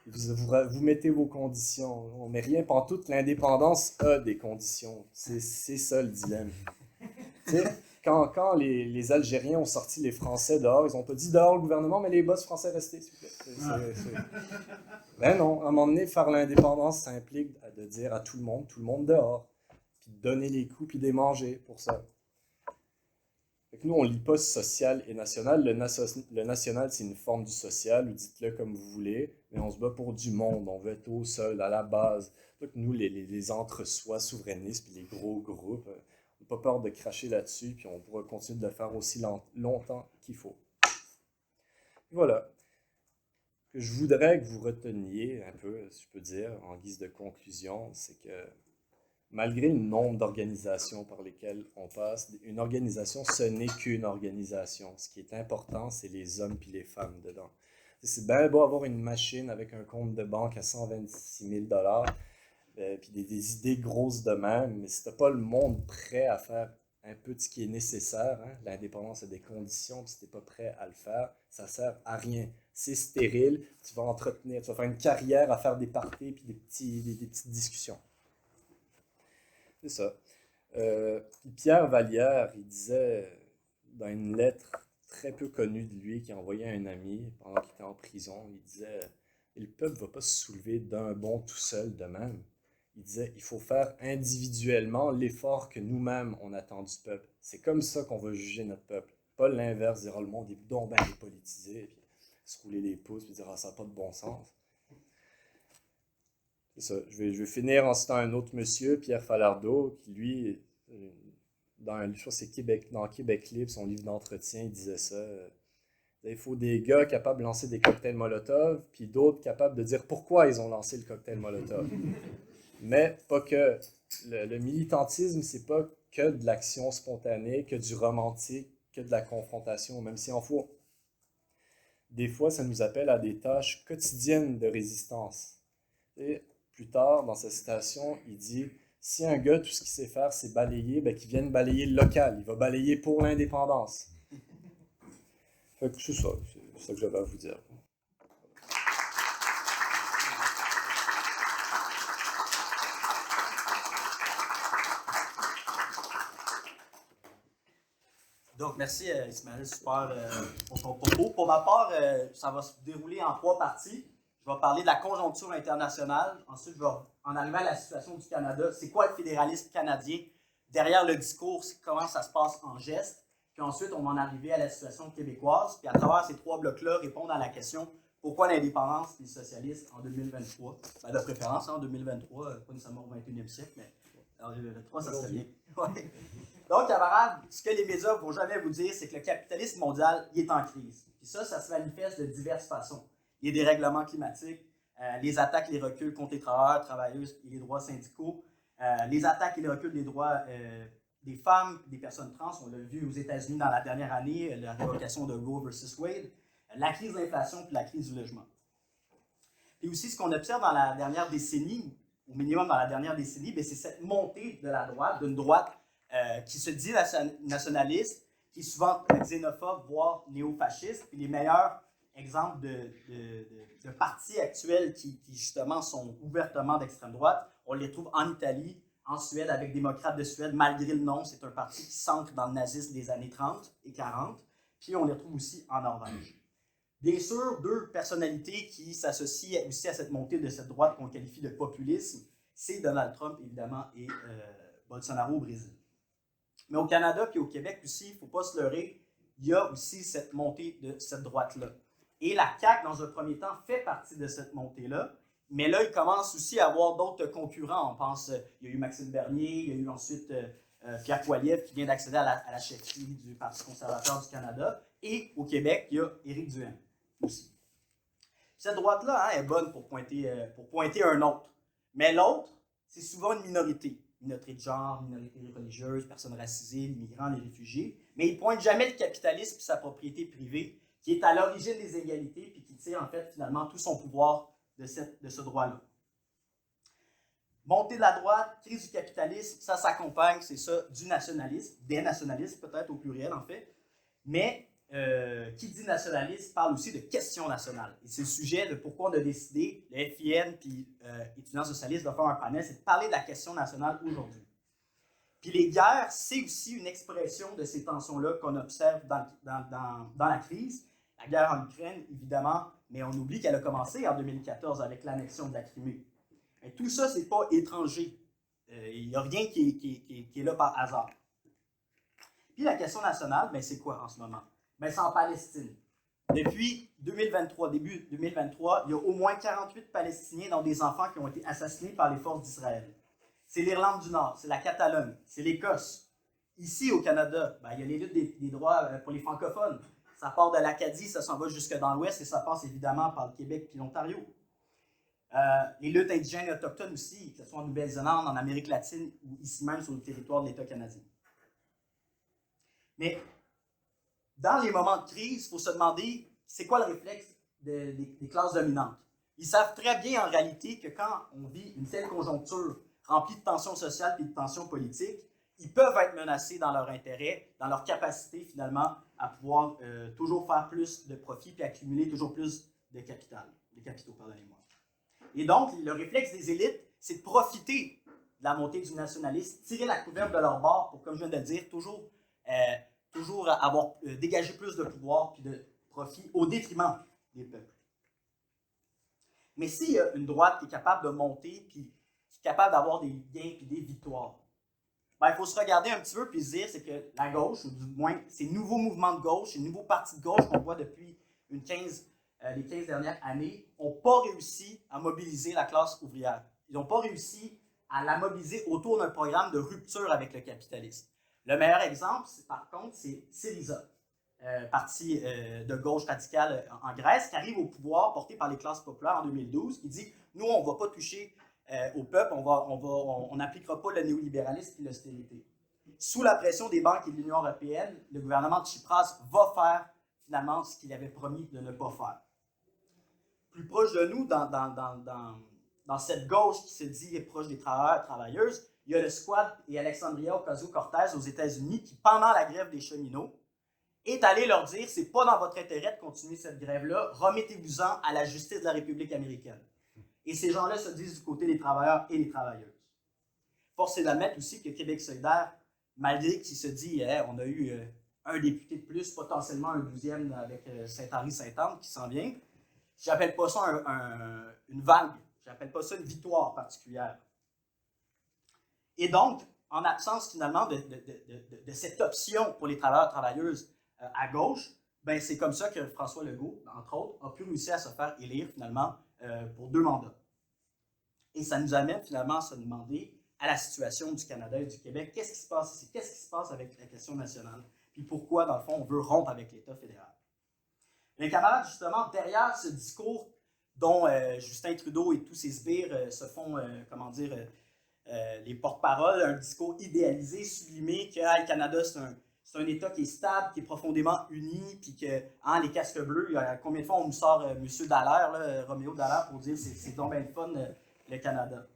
Vous mettez vos conditions. On met rien pantoute. L'indépendance a des conditions. C'est ça le dilemme. Tu sais, quand les Algériens ont sorti les Français dehors, ils n'ont pas dit dehors le gouvernement, mais les boss français restez, s'il vous plaît. Ben non, à un moment donné, faire l'indépendance, ça implique de dire à tout le monde dehors, puis de donner les coups, puis de les manger pour ça. Fait que nous, on ne lit pas social et national. Le national, c'est une forme du social, ou dites-le comme vous voulez, mais on se bat pour du monde, on veut être au sol, à la base. Donc nous, les entre-soi souverainistes, puis les gros groupes, pas peur de cracher là-dessus, puis on pourra continuer de le faire aussi longtemps qu'il faut. Et voilà. Ce que je voudrais que vous reteniez un peu, si je peux dire, en guise de conclusion, c'est que malgré le nombre d'organisations par lesquelles on passe, une organisation, ce n'est qu'une organisation. Ce qui est important, c'est les hommes puis les femmes dedans. C'est bien beau avoir une machine avec un compte de banque à 126 000 $, puis des idées grosses de même, mais si tu n'as pas le monde prêt à faire un peu de ce qui est nécessaire. Hein. L'indépendance a des conditions, puis si tu n'es pas prêt à le faire, ça ne sert à rien. C'est stérile, tu vas entretenir, tu vas faire une carrière à faire des parties puis des petites discussions. C'est ça. Puis Pierre Vallière, il disait dans une lettre très peu connue de lui qu'il envoyait à un ami pendant qu'il était en prison, il disait « Le peuple ne va pas se soulever d'un bond tout seul de même. » Il disait « Il faut faire individuellement l'effort que nous-mêmes on attend du peuple. C'est comme ça qu'on va juger notre peuple. Pas l'inverse, dire oh, le monde est donc bien dépolitisé, puis se rouler les pouces, puis dire ah, ça n'a pas de bon sens. » C'est ça. Je vais finir en citant un autre monsieur, Pierre Falardeau, qui lui, je crois que c'est dans Québec Libre, son livre d'entretien, il disait ça. Il faut des gars capables de lancer des cocktails Molotov, puis d'autres capables de dire pourquoi ils ont lancé le cocktail Molotov. Mais pas que. Le militantisme, c'est pas que de l'action spontanée, que du romantique, que de la confrontation, même si en faut. Des fois, ça nous appelle à des tâches quotidiennes de résistance. Et plus tard, dans sa citation, il dit « Si un gars, tout ce qu'il sait faire, c'est balayer, ben qu'il vienne balayer le local. Il va balayer pour l'indépendance. » Fait que c'est ça que j'avais à vous dire. Donc, merci Ismaël, super pour ton propos. Pour ma part, ça va se dérouler en 3 parties. Je vais parler de la conjoncture internationale. Ensuite, je vais en arriver à la situation du Canada. C'est quoi le fédéralisme canadien? Derrière le discours, comment ça se passe en geste. Puis ensuite, on va en arriver à la situation québécoise. Puis à travers ces 3 blocs-là, répondre à la question pourquoi l'indépendance et le socialisme en 2023? Ben, de préférence en 2023, pas nécessairement au 21e siècle, mais en 2023, ça serait bien. Ouais. Donc, camarades, ce que les médias ne vont jamais vous dire, c'est que le capitalisme mondial il est en crise. Puis ça se manifeste de diverses façons. Il y a des règlements climatiques, les attaques et les reculs contre les travailleurs, travailleuses et les droits syndicaux, les attaques et les reculs des droits des femmes, des personnes trans. On l'a vu aux États-Unis dans la dernière année, la révocation de Roe versus Wade, la crise de l'inflation puis la crise du logement. Puis aussi, ce qu'on observe dans la dernière décennie, au minimum dans la dernière décennie, c'est cette montée de la droite, d'une droite qui se dit nationaliste, qui est souvent xénophobe, voire néofasciste. Puis les meilleurs exemples de partis actuels qui justement sont ouvertement d'extrême droite, on les trouve en Italie, en Suède, avec Démocrates de Suède, malgré le nom, c'est un parti qui s'ancre dans le nazisme des années 30 et 40. Puis on les retrouve aussi en Norvège. Bien sûr, 2 personnalités qui s'associent aussi à cette montée de cette droite qu'on qualifie de populisme, c'est Donald Trump, évidemment, et Bolsonaro au Brésil. Mais au Canada puis au Québec aussi, il ne faut pas se leurrer, il y a aussi cette montée de cette droite-là. Et la CAQ, dans un premier temps, fait partie de cette montée-là, mais là, il commence aussi à avoir d'autres concurrents. On pense, il y a eu Maxime Bernier, il y a eu ensuite Pierre Poilievre qui vient d'accéder à la chefferie du Parti conservateur du Canada. Et au Québec, il y a Éric Duhaime aussi. Cette droite-là est bonne pour pointer un autre. Mais l'autre, c'est souvent une minorité. Minorité de genre, minorité religieuse, personnes racisées, les migrants, les réfugiés. Mais il ne pointe jamais le capitalisme et sa propriété privée qui est à l'origine des égalités puis qui tire en fait finalement tout son pouvoir de ce droit-là. Montée de la droite, crise du capitalisme, ça s'accompagne, c'est ça, du nationalisme, des nationalistes peut-être au pluriel en fait, mais qui dit nationalisme parle aussi de questions nationales. Et c'est le sujet de pourquoi on a décidé, le FIN puis étudiants socialistes, de faire un panel, c'est de parler de la question nationale aujourd'hui. Puis les guerres, c'est aussi une expression de ces tensions-là qu'on observe dans la crise. La guerre en Ukraine, évidemment, mais on oublie qu'elle a commencé en 2014 avec l'annexion de la Crimée. Et tout ça, ce n'est pas étranger. Il n'y a rien qui est là par hasard. Puis la question nationale, c'est quoi en ce moment? C'est en Palestine. Depuis 2023, début 2023, il y a au moins 48 Palestiniens, dont des enfants, qui ont été assassinés par les forces d'Israël. C'est l'Irlande du Nord, c'est la Catalogne, c'est l'Écosse. Ici, au Canada, il y a les luttes des droits pour les francophones. Ça part de l'Acadie, ça s'en va jusque dans l'Ouest et ça passe évidemment par le Québec puis l'Ontario. Les luttes indigènes et autochtones aussi, que ce soit en Nouvelle-Zélande, en Amérique latine ou ici même sur le territoire de l'État canadien. Mais dans les moments de crise, il faut se demander c'est quoi le réflexe des classes dominantes. Ils savent très bien en réalité que quand on vit une telle conjoncture remplie de tensions sociales et de tensions politiques, ils peuvent être menacés dans leur intérêt, dans leur capacité finalement à pouvoir toujours faire plus de profit puis accumuler toujours plus de capitaux, pardonnez-moi. Et donc, le réflexe des élites, c'est de profiter de la montée du nationalisme, tirer la couvercle de leur bord pour, comme je viens de le dire, toujours avoir dégagé plus de pouvoir puis de profit au détriment des peuples. Mais s'il y a une droite qui est capable de monter puis qui est capable d'avoir des gains puis des victoires, ben, il faut se regarder un petit peu puis se dire c'est que la gauche, ou du moins ces nouveaux mouvements de gauche, ces nouveaux partis de gauche qu'on voit depuis les 15 dernières années, n'ont pas réussi à mobiliser la classe ouvrière. Ils n'ont pas réussi à la mobiliser autour d'un programme de rupture avec le capitalisme. Le meilleur exemple, par contre, c'est Syriza, parti de gauche radicale en Grèce, qui arrive au pouvoir porté par les classes populaires en 2012, qui dit « Nous, on ne va pas toucher au peuple, on n'appliquera pas le néolibéralisme et l'austérité. » Sous la pression des banques et de l'Union européenne, le gouvernement de Tsipras va faire finalement ce qu'il avait promis de ne pas faire. Plus proche de nous, dans cette gauche qui se dit proche des travailleurs et travailleuses, il y a le Squad et Alexandria Ocasio-Cortez aux États-Unis qui, pendant la grève des cheminots, est allé leur dire « c'est pas dans votre intérêt de continuer cette grève-là, remettez-vous-en à la justice de la République américaine. » Et ces gens-là se disent du côté des travailleurs et des travailleuses. Force est d'admettre aussi que Québec solidaire, malgré qu'il se dit on a eu un député de plus, potentiellement un 12e avec Saint-Henri-Sainte-Anne qui s'en vient, j'appelle pas ça une vague, j'appelle pas ça une victoire particulière. Et donc, en absence finalement de cette option pour les travailleurs et travailleuses à gauche, ben, c'est comme ça que François Legault, entre autres, a pu réussir à se faire élire finalement pour 2 mandats. Et ça nous amène finalement à se demander à la situation du Canada et du Québec, qu'est-ce qui se passe ici? Qu'est-ce qui se passe avec la question nationale? Puis pourquoi, dans le fond, on veut rompre avec l'État fédéral? Mes camarades, justement, derrière ce discours dont Justin Trudeau et tous ses sbires se font, les porte-paroles, un discours idéalisé, sublimé, que le Canada, c'est un État qui est stable, qui est profondément uni, puis que les casques bleus, combien de fois on nous sort M. Dallaire, Roméo Dallaire, pour dire c'est donc bien le fun, le Canada.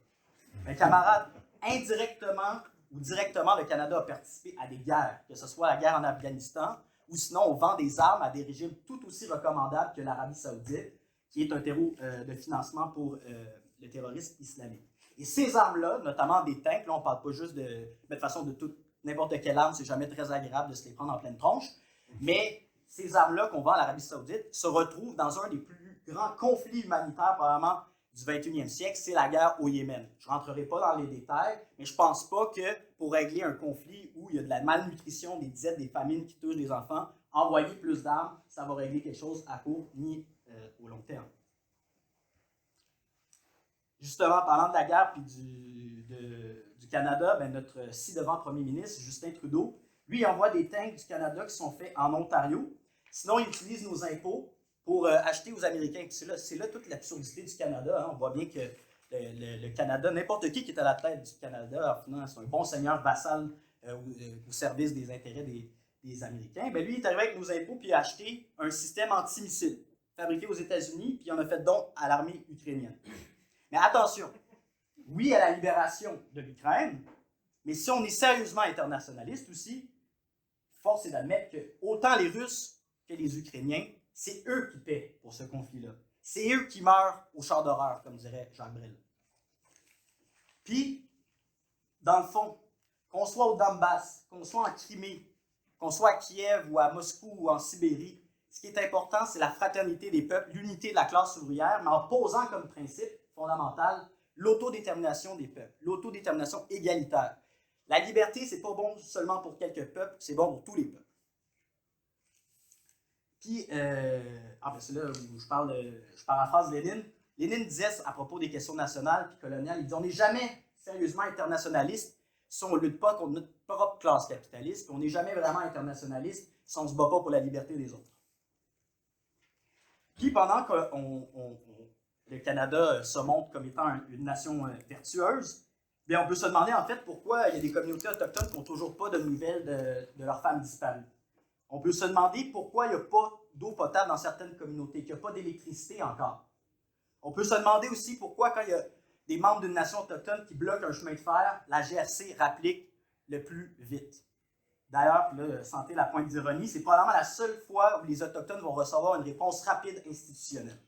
Mes camarades, indirectement ou directement, le Canada a participé à des guerres, que ce soit la guerre en Afghanistan, ou sinon on vend des armes à des régimes tout aussi recommandables que l'Arabie saoudite, qui est un terreau de financement pour le terrorisme islamique. Et ces armes-là, notamment des tanks, là on ne parle pas juste de toute façon de n'importe quelle arme, c'est jamais très agréable de se les prendre en pleine tronche, mais ces armes-là qu'on vend à l'Arabie saoudite se retrouvent dans un des plus grands conflits humanitaires probablement du 21e siècle, c'est la guerre au Yémen. Je ne rentrerai pas dans les détails, mais je ne pense pas que pour régler un conflit où il y a de la malnutrition, des disettes, des famines qui touchent les enfants, envoyer plus d'armes, ça va régler quelque chose à court ni au long terme. Justement, parlant de la guerre et du Canada, ben notre ci-devant premier ministre, Justin Trudeau, lui, il envoie des tanks du Canada qui sont faits en Ontario. Sinon, il utilise nos impôts pour acheter aux Américains. C'est là toute l'absurdité du Canada. Hein. On voit bien que le Canada, n'importe qui est à la tête du Canada, c'est un bon seigneur vassal au service des intérêts des Américains. Ben, lui, il est arrivé avec nos impôts puis il a acheté un système antimissile fabriqué aux États-Unis puis il en a fait don à l'armée ukrainienne. Mais attention, oui à la libération de l'Ukraine, mais si on est sérieusement internationaliste aussi, force est d'admettre que autant les Russes que les Ukrainiens, c'est eux qui paient pour ce conflit-là. C'est eux qui meurent au char d'horreur, comme dirait Jacques Brel. Puis, dans le fond, qu'on soit au Donbass, qu'on soit en Crimée, qu'on soit à Kiev ou à Moscou ou en Sibérie, ce qui est important, c'est la fraternité des peuples, l'unité de la classe ouvrière, mais en posant comme principe fondamental l'autodétermination des peuples, l'autodétermination égalitaire. La liberté, c'est pas bon seulement pour quelques peuples, c'est bon pour tous les peuples. Puis, c'est là où je paraphrase Lénine. Lénine disait à propos des questions nationales et coloniales, il dit « On n'est jamais sérieusement internationaliste si on ne lutte pas contre notre propre classe capitaliste, puis on n'est jamais vraiment internationaliste si on ne se bat pas pour la liberté des autres. » Puis, pendant que le Canada se montre comme étant une nation vertueuse, bien, on peut se demander en fait pourquoi il y a des communautés autochtones qui n'ont toujours pas de nouvelles de leurs femmes disparues. On peut se demander pourquoi il n'y a pas d'eau potable dans certaines communautés, qu'il n'y a pas d'électricité encore. On peut se demander aussi pourquoi, quand il y a des membres d'une nation autochtone qui bloquent un chemin de fer, la GRC rapplique le plus vite. D'ailleurs, là, sentez la pointe d'ironie, c'est probablement la seule fois où les Autochtones vont recevoir une réponse rapide institutionnelle.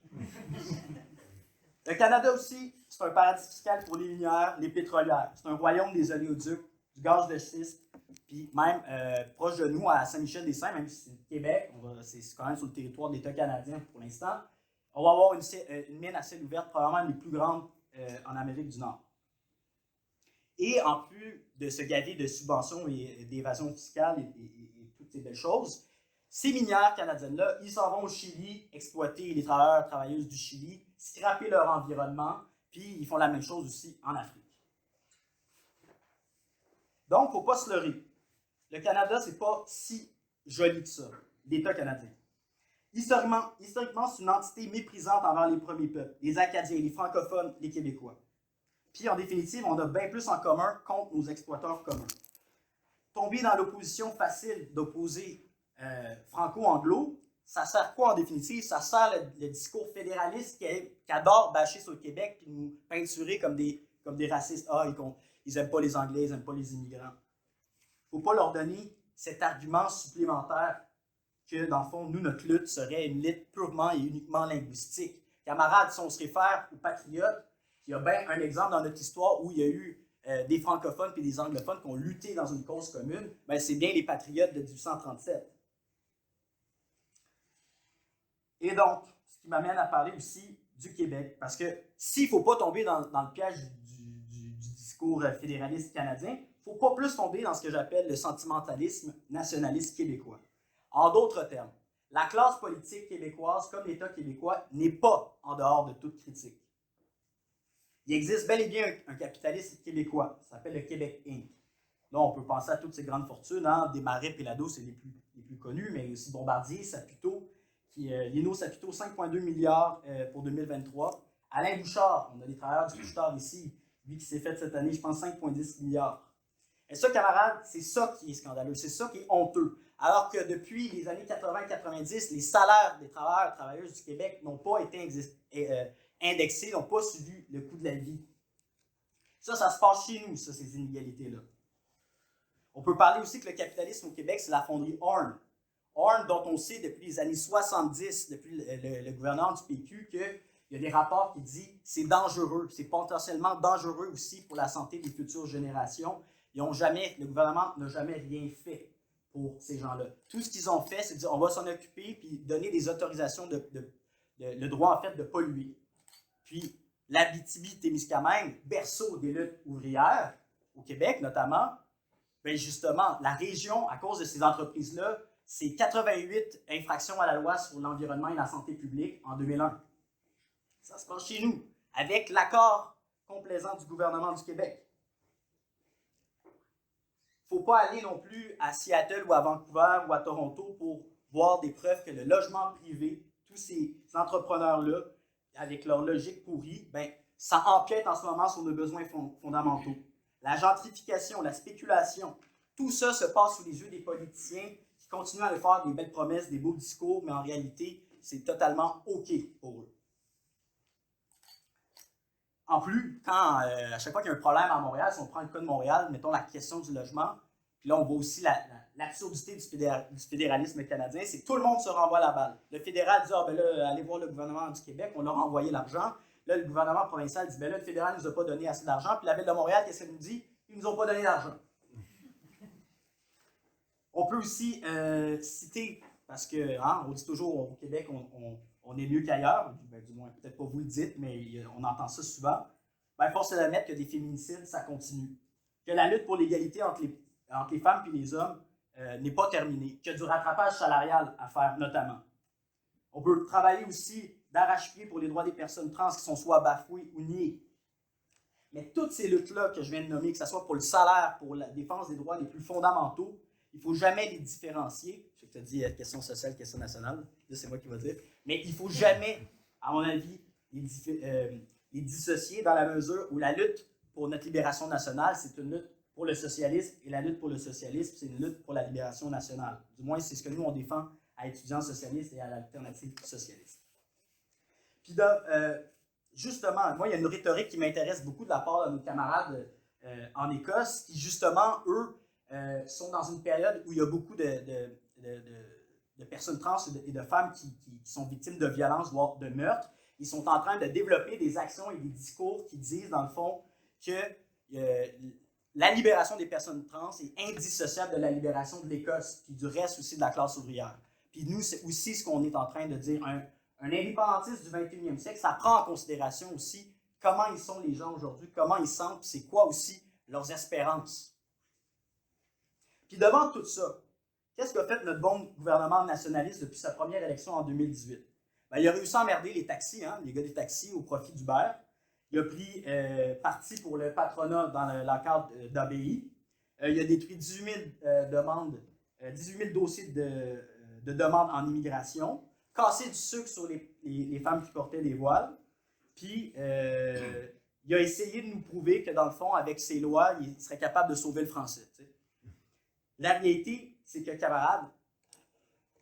Le Canada aussi, c'est un paradis fiscal pour les minières, les pétrolières. C'est un royaume des oléoducs, du gaz de schiste, puis même proche de nous, à Saint-Michel-des-Saints, même si c'est le Québec, c'est quand même sur le territoire de l'État canadien pour l'instant, on va avoir une mine à ciel ouvert, probablement les plus grandes en Amérique du Nord. Et en plus de se gaver de subventions et d'évasion fiscale et toutes ces belles choses, ces minières canadiennes-là, ils s'en vont au Chili exploiter les travailleurs et travailleuses du Chili, scraper leur environnement, puis ils font la même chose aussi en Afrique. Donc, il ne faut pas se leurrer. Le Canada, ce n'est pas si joli que ça, l'État canadien. Historiquement, c'est une entité méprisante envers les premiers peuples, les Acadiens, les francophones, les Québécois. Puis, en définitive, on a bien plus en commun contre nos exploiteurs communs. Tomber dans l'opposition facile d'opposer franco-anglo, ça sert quoi en définitive? Ça sert le discours fédéraliste qui adore bâcher sur le Québec et nous peinturer comme des racistes. Ah, ils n'aiment pas les Anglais, ils n'aiment pas les immigrants. Il ne faut pas leur donner cet argument supplémentaire que, dans le fond, nous, notre lutte serait une lutte purement et uniquement linguistique. Camarades, si on se réfère aux patriotes, il y a bien un exemple dans notre histoire où il y a eu des francophones et des anglophones qui ont lutté dans une cause commune, ben, c'est bien les patriotes de 1837. Et donc, ce qui m'amène à parler aussi du Québec, parce que s'il ne faut pas tomber dans le piège du discours fédéraliste canadien, il ne faut pas plus tomber dans ce que j'appelle le sentimentalisme nationaliste québécois. En d'autres termes, la classe politique québécoise, comme l'État québécois, n'est pas en dehors de toute critique. Il existe bel et bien un capitalisme québécois, ça s'appelle le Québec Inc. Là, on peut penser à toutes ces grandes fortunes, hein, Desmarais, Pellado, c'est les plus connus, mais aussi Bombardier, Saputo, Lino Saputo, 5,2 milliards pour 2023. Alain Bouchard, on a des travailleurs du Bouchard ici, lui qui s'est fait cette année, je pense, 5,10 milliards. Et ça, camarades, c'est ça qui est scandaleux, c'est ça qui est honteux. Alors que depuis les années 80-90, les salaires des travailleurs et travailleuses du Québec n'ont pas été indexés, n'ont pas suivi le coût de la vie. Ça se passe chez nous, ça, ces inégalités-là. On peut parler aussi que le capitalisme au Québec, c'est la fonderie Horn. Horn, dont on sait depuis les années 70, depuis le gouvernement du PQ, qu'il y a des rapports qui disent que c'est dangereux, c'est potentiellement dangereux aussi pour la santé des futures générations. Le gouvernement n'a jamais rien fait pour ces gens-là. Tout ce qu'ils ont fait, c'est de dire on va s'en occuper puis donner des autorisations le droit en fait de polluer. Puis l'Abitibi-Témiscamingue, berceau des luttes ouvrières au Québec notamment, bien justement, la région, à cause de ces entreprises-là, c'est 88 infractions à la loi sur l'environnement et la santé publique en 2001. Ça se passe chez nous, avec l'accord complaisant du gouvernement du Québec. Il ne faut pas aller non plus à Seattle ou à Vancouver ou à Toronto pour voir des preuves que le logement privé, tous ces entrepreneurs-là, avec leur logique pourrie, ben, ça empiète en ce moment sur nos besoins fondamentaux. La gentrification, la spéculation, tout ça se passe sous les yeux des politiciens qui continuent à faire des belles promesses, des beaux discours, mais en réalité, c'est totalement OK pour eux. En plus, à chaque fois qu'il y a un problème à Montréal, si on prend le cas de Montréal, mettons la question du logement, puis là, on voit aussi l'absurdité du fédéralisme canadien, c'est que tout le monde se renvoie la balle. Le fédéral dit « Ah, ben là, allez voir le gouvernement du Québec, on leur a envoyé l'argent. » Là, le gouvernement provincial dit « Ben là, le fédéral ne nous a pas donné assez d'argent. » Puis la Ville de Montréal, qu'est-ce qu'elle nous dit? Ils ne nous ont pas donné d'argent. On peut aussi citer, parce que on dit toujours au Québec, on est mieux qu'ailleurs, ben, du moins, peut-être pas vous le dites, mais on entend ça souvent. Ben, force est d'admettre que des féminicides, ça continue. Que la lutte pour l'égalité entre les femmes et les hommes n'est pas terminée. Qu'il y a du rattrapage salarial à faire, notamment. On peut travailler aussi d'arrache-pied pour les droits des personnes trans qui sont soit bafouées ou niées. Mais toutes ces luttes-là que je viens de nommer, que ce soit pour le salaire, pour la défense des droits les plus fondamentaux, il ne faut jamais les différencier. Je te dis question sociale, question nationale, là c'est moi qui vais dire. Mais il ne faut jamais, à mon avis, les dissocier dans la mesure où la lutte pour notre libération nationale, c'est une lutte pour le socialisme, et la lutte pour le socialisme, c'est une lutte pour la libération nationale. Du moins, c'est ce que nous, on défend à étudiants socialistes et à l'alternative socialiste. Puis là, justement, moi, il y a une rhétorique qui m'intéresse beaucoup de la part de nos camarades en Écosse, qui, justement, eux, sont dans une période où il y a beaucoup de personnes trans et de femmes qui sont victimes de violences, voire de meurtres. Ils sont en train de développer des actions et des discours qui disent, dans le fond, que la libération des personnes trans est indissociable de la libération de l'Écosse, puis du reste aussi de la classe ouvrière. Puis nous, c'est aussi ce qu'on est en train de dire. Un indépendantiste du 21e siècle, ça prend en considération aussi comment ils sont les gens aujourd'hui, comment ils sentent, puis c'est quoi aussi leurs espérances. Puis devant tout ça, qu'est-ce qu'a fait notre bon gouvernement nationaliste depuis sa première élection en 2018? Ben, il a réussi à emmerder les taxis, les gars des taxis, au profit d'Uber. Il a pris parti pour le patronat dans le cadre d'ABI. Il a détruit 18 000 dossiers de demandes en immigration, cassé du sucre sur les femmes qui portaient des voiles. Puis, il a essayé de nous prouver que, dans le fond, avec ses lois, il serait capable de sauver le français. T'sais. La réalité, c'est que, camarades,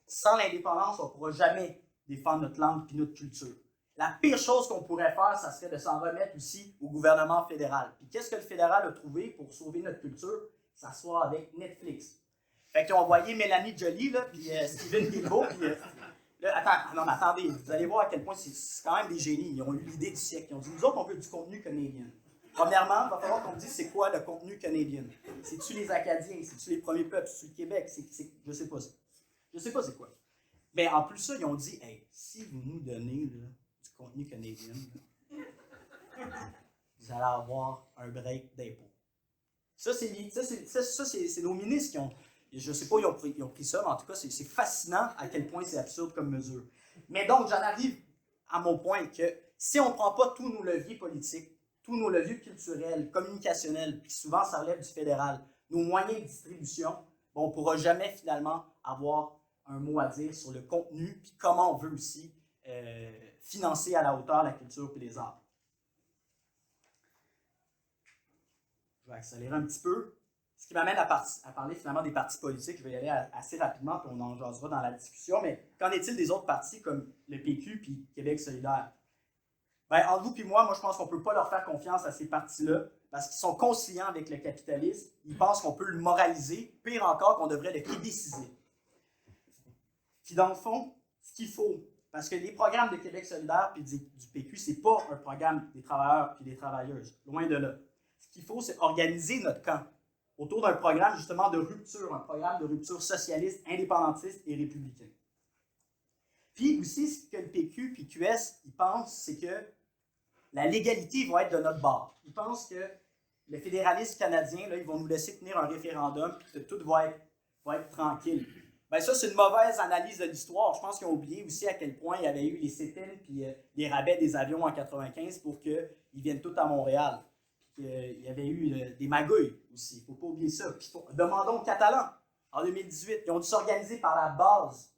sans l'indépendance, on ne pourra jamais défendre notre langue et notre culture. La pire chose qu'on pourrait faire, ça serait de s'en remettre aussi au gouvernement fédéral. Puis qu'est-ce que le fédéral a trouvé pour sauver notre culture? S'asseoir avec Netflix. Fait qu'ils ont envoyé Mélanie Joly, là, puis Steven Guilbeault, puis... attendez, vous allez voir à quel point c'est quand même des génies. Ils ont eu l'idée du siècle. Ils ont dit, nous autres, on veut du contenu canadien. Premièrement, il va falloir qu'on me dise c'est quoi le contenu canadien. C'est-tu les Acadiens? C'est-tu les premiers peuples? C'est-tu le Québec? Je sais pas. Je sais pas c'est quoi. Mais en plus ça, ils ont dit, hey, si vous nous donnez là, du contenu canadien, vous allez avoir un break d'impôts. Ça, c'est nos ministres qui ont... Je ne sais pas, ils ont pris ça, mais en tout cas, c'est fascinant à quel point c'est absurde comme mesure. Mais donc, j'en arrive à mon point que si on ne prend pas tous nos leviers politiques, tous nos leviers culturels, communicationnels, puis souvent ça relève du fédéral, nos moyens de distribution, on ne pourra jamais finalement avoir un mot à dire sur le contenu, puis comment on veut aussi financer à la hauteur la culture et les arts. Je vais accélérer un petit peu. Ce qui m'amène à parler finalement des partis politiques. Je vais y aller assez rapidement, puis on en jasera dans la discussion. Mais qu'en est-il des autres partis comme le PQ puis Québec solidaire? Ben, entre vous et moi, je pense qu'on ne peut pas leur faire confiance à ces partis-là parce qu'ils sont conciliants avec le capitalisme. Ils pensent qu'on peut le moraliser. Pire encore, qu'on devrait le québéciser. Puis dans le fond, ce qu'il faut, parce que les programmes de Québec solidaire puis du PQ, ce n'est pas un programme des travailleurs puis des travailleuses. Loin de là. Ce qu'il faut, c'est organiser notre camp autour d'un programme justement de rupture, un programme de rupture socialiste, indépendantiste et républicain. Puis aussi, ce que le PQ puis QS, ils pensent, c'est que la légalité va être de notre bord. Ils pensent que les fédéralistes canadiens, là, ils vont nous laisser tenir un référendum puis que tout va être tranquille. Bien ça, c'est une mauvaise analyse de l'histoire. Je pense qu'ils ont oublié aussi à quel point il y avait eu les CETEL puis les rabais des avions en 1995 pour qu'ils viennent tous à Montréal. Il y avait eu des magouilles aussi. Il ne faut pas oublier ça. Puis, demandons aux Catalans, en 2018, ils ont dû s'organiser par la base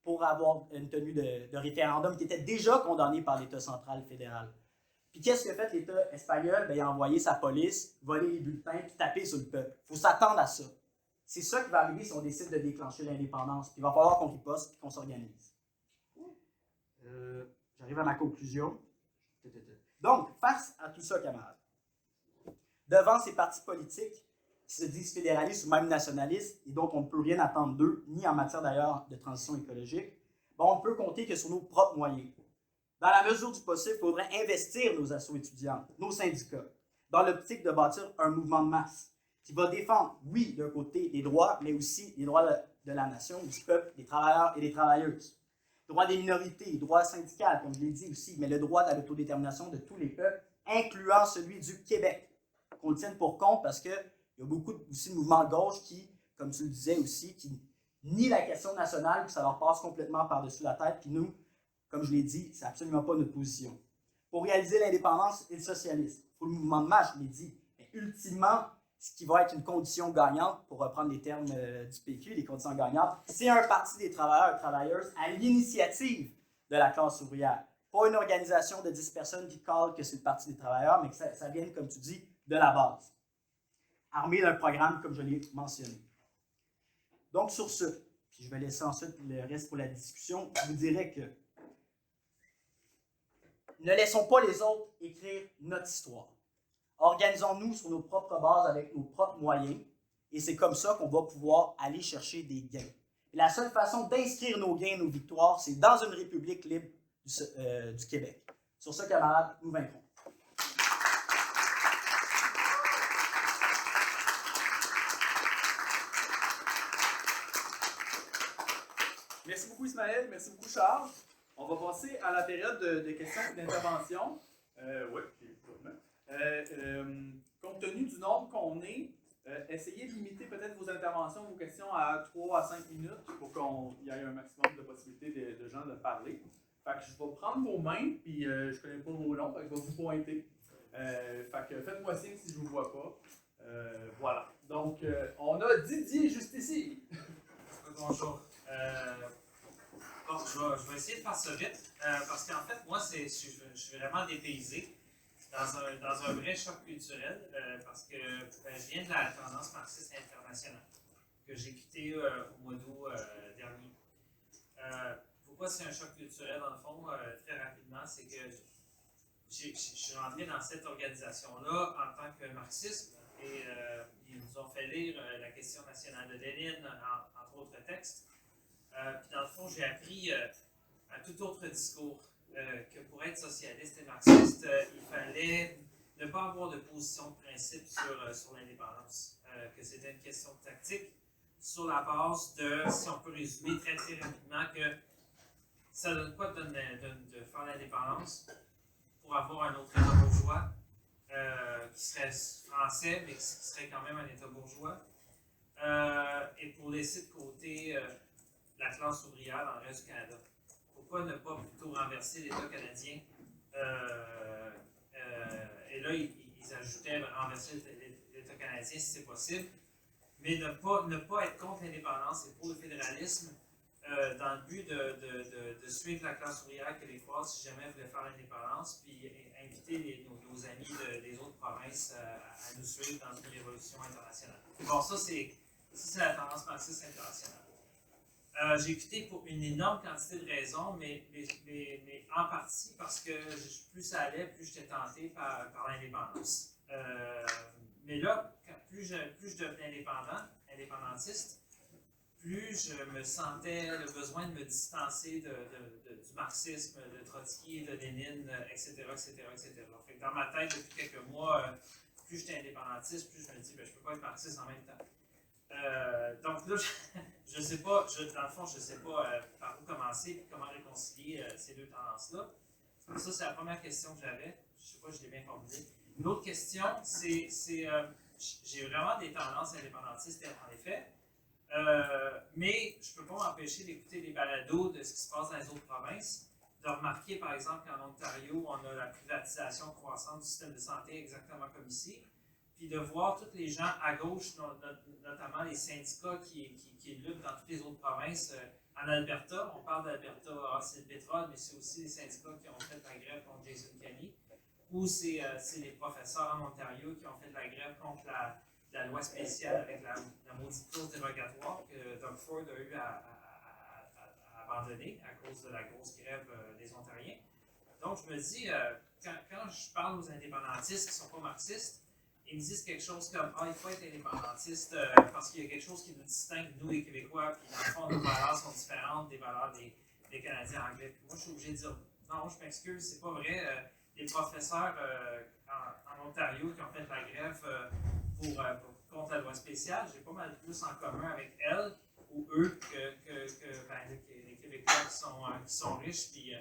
pour avoir une tenue de référendum qui était déjà condamnée par l'État central fédéral. Puis qu'est-ce qu'a fait l'État espagnol? Bien, il a envoyé sa police, volé les bulletins, puis taper sur le peuple. Il faut s'attendre à ça. C'est ça qui va arriver si on décide de déclencher l'indépendance. Puis il va falloir qu'on riposte et qu'on s'organise. J'arrive à ma conclusion. Donc, face à tout ça, camarades, devant ces partis politiques qui se disent fédéralistes ou même nationalistes, et donc on ne peut rien attendre d'eux, ni en matière d'ailleurs de transition écologique, on ne peut compter que sur nos propres moyens. Dans la mesure du possible, il faudrait investir nos assos étudiants, nos syndicats, dans l'optique de bâtir un mouvement de masse qui va défendre, oui, d'un côté, les droits, mais aussi les droits de la nation, du peuple, des travailleurs et des travailleuses. Les droits des minorités, les droits syndicaux, comme je l'ai dit aussi, mais le droit de l'autodétermination de tous les peuples, incluant celui du Québec. Qu'on le tienne pour compte parce qu'il y a beaucoup aussi de mouvements de gauche qui, comme tu le disais aussi, qui nient la question nationale, puis ça leur passe complètement par-dessus la tête. Puis nous, comme je l'ai dit, c'est absolument pas notre position. Pour réaliser l'indépendance et le socialisme, il faut le mouvement de masse, je l'ai dit. Mais ultimement, ce qui va être une condition gagnante, pour reprendre les termes du PQ, les conditions gagnantes, c'est un parti des travailleurs et travailleuses à l'initiative de la classe ouvrière. Pas une organisation de 10 personnes qui calent que c'est le parti des travailleurs, mais que ça vienne, comme tu dis, de la base. Armé d'un programme, comme je l'ai mentionné. Donc, sur ce, puis je vais laisser ensuite le reste pour la discussion, je vous dirais que ne laissons pas les autres écrire notre histoire. Organisons-nous sur nos propres bases avec nos propres moyens. Et c'est comme ça qu'on va pouvoir aller chercher des gains. Et la seule façon d'inscrire nos gains, nos victoires, c'est dans une république libre du Québec. Sur ce, camarades, nous vaincrons. Merci beaucoup Ismaël, merci beaucoup Charles. On va passer à la période de questions et d'intervention. Oui, compte tenu du nombre qu'on est, essayez de limiter peut-être vos interventions, vos questions à 3 à 5 minutes pour qu'il y ait un maximum de possibilités de gens de parler. Fait que je vais prendre vos mains, puis je connais pas vos noms, fait que je vais vous pointer. Fait que faites-moi signe si je vous vois pas. Voilà. Donc, on a Didier juste ici. Bonjour. Bon, je vais essayer de faire ça vite, parce qu'en fait, moi, je suis vraiment dépaysé dans un vrai choc culturel, parce que je viens de la tendance marxiste internationale, que j'ai quittée au mois d'août dernier. Pourquoi c'est un choc culturel, dans le fond, très rapidement, c'est que je suis rentré dans cette organisation-là en tant que marxiste, et ils nous ont fait lire la question nationale de Lénine, entre autres textes. Puis dans le fond, j'ai appris un tout autre discours, que pour être socialiste et marxiste, il fallait ne pas avoir de position de principe sur l'indépendance, que c'était une question de tactique, sur la base de, si on peut résumer très très rapidement, que ça donne quoi de faire l'indépendance pour avoir un autre État bourgeois, qui serait français, mais qui serait quand même un État bourgeois, et pour laisser de côté la classe ouvrière dans le reste du Canada. Pourquoi ne pas plutôt renverser l'État canadien? Et là, ils ajoutaient renverser l'État canadien si c'est possible, mais ne pas être contre l'indépendance et pour le fédéralisme, dans le but de suivre la classe ouvrière québécoise si jamais elle voulait faire l'indépendance, puis inviter nos amis des autres provinces à nous suivre dans une révolution internationale. Bon, ça c'est la tendance marxiste internationale. J'ai quitté pour une énorme quantité de raisons, mais en partie parce que plus ça allait, plus j'étais tenté par l'indépendance. Mais là, plus je devenais indépendantiste, plus je me sentais le besoin de me distancer du marxisme, de Trotsky, de Lénine, etc., etc., etc. Fait que dans ma tête, depuis quelques mois, plus j'étais indépendantiste, plus je me dis, je ne peux pas être marxiste en même temps. Donc là, je sais pas, dans le fond, je ne sais pas par où commencer et comment réconcilier ces deux tendances-là. Ça, c'est la première question que j'avais. Je ne sais pas, je l'ai bien formulée. Une autre question, c'est j'ai vraiment des tendances indépendantistes, en effet, mais je ne peux pas m'empêcher d'écouter les balados de ce qui se passe dans les autres provinces, de remarquer, par exemple, qu'en Ontario, on a la privatisation croissante du système de santé exactement comme ici, puis de voir tous les gens à gauche, notamment les syndicats qui luttent dans toutes les autres provinces. En Alberta, on parle d'Alberta, c'est le pétrole, mais c'est aussi les syndicats qui ont fait la grève contre Jason Kenney, ou c'est les professeurs en Ontario qui ont fait la grève contre la loi spéciale avec la maudite clause dérogatoire que Doug Ford a eu à abandonner à cause de la grosse grève des Ontariens. Donc, je me dis, quand je parle aux indépendantistes qui ne sont pas marxistes, ils me disent quelque chose comme « Ah, il faut être indépendantiste parce qu'il y a quelque chose qui nous distingue, nous les Québécois, puis dans le fond, nos valeurs sont différentes des valeurs des Canadiens anglais. » Moi, je suis obligé de dire « Non, je m'excuse, c'est pas vrai. Les professeurs en Ontario qui ont fait la grève contre la loi spéciale, j'ai pas mal plus en commun avec elles ou eux que les Québécois qui sont riches puis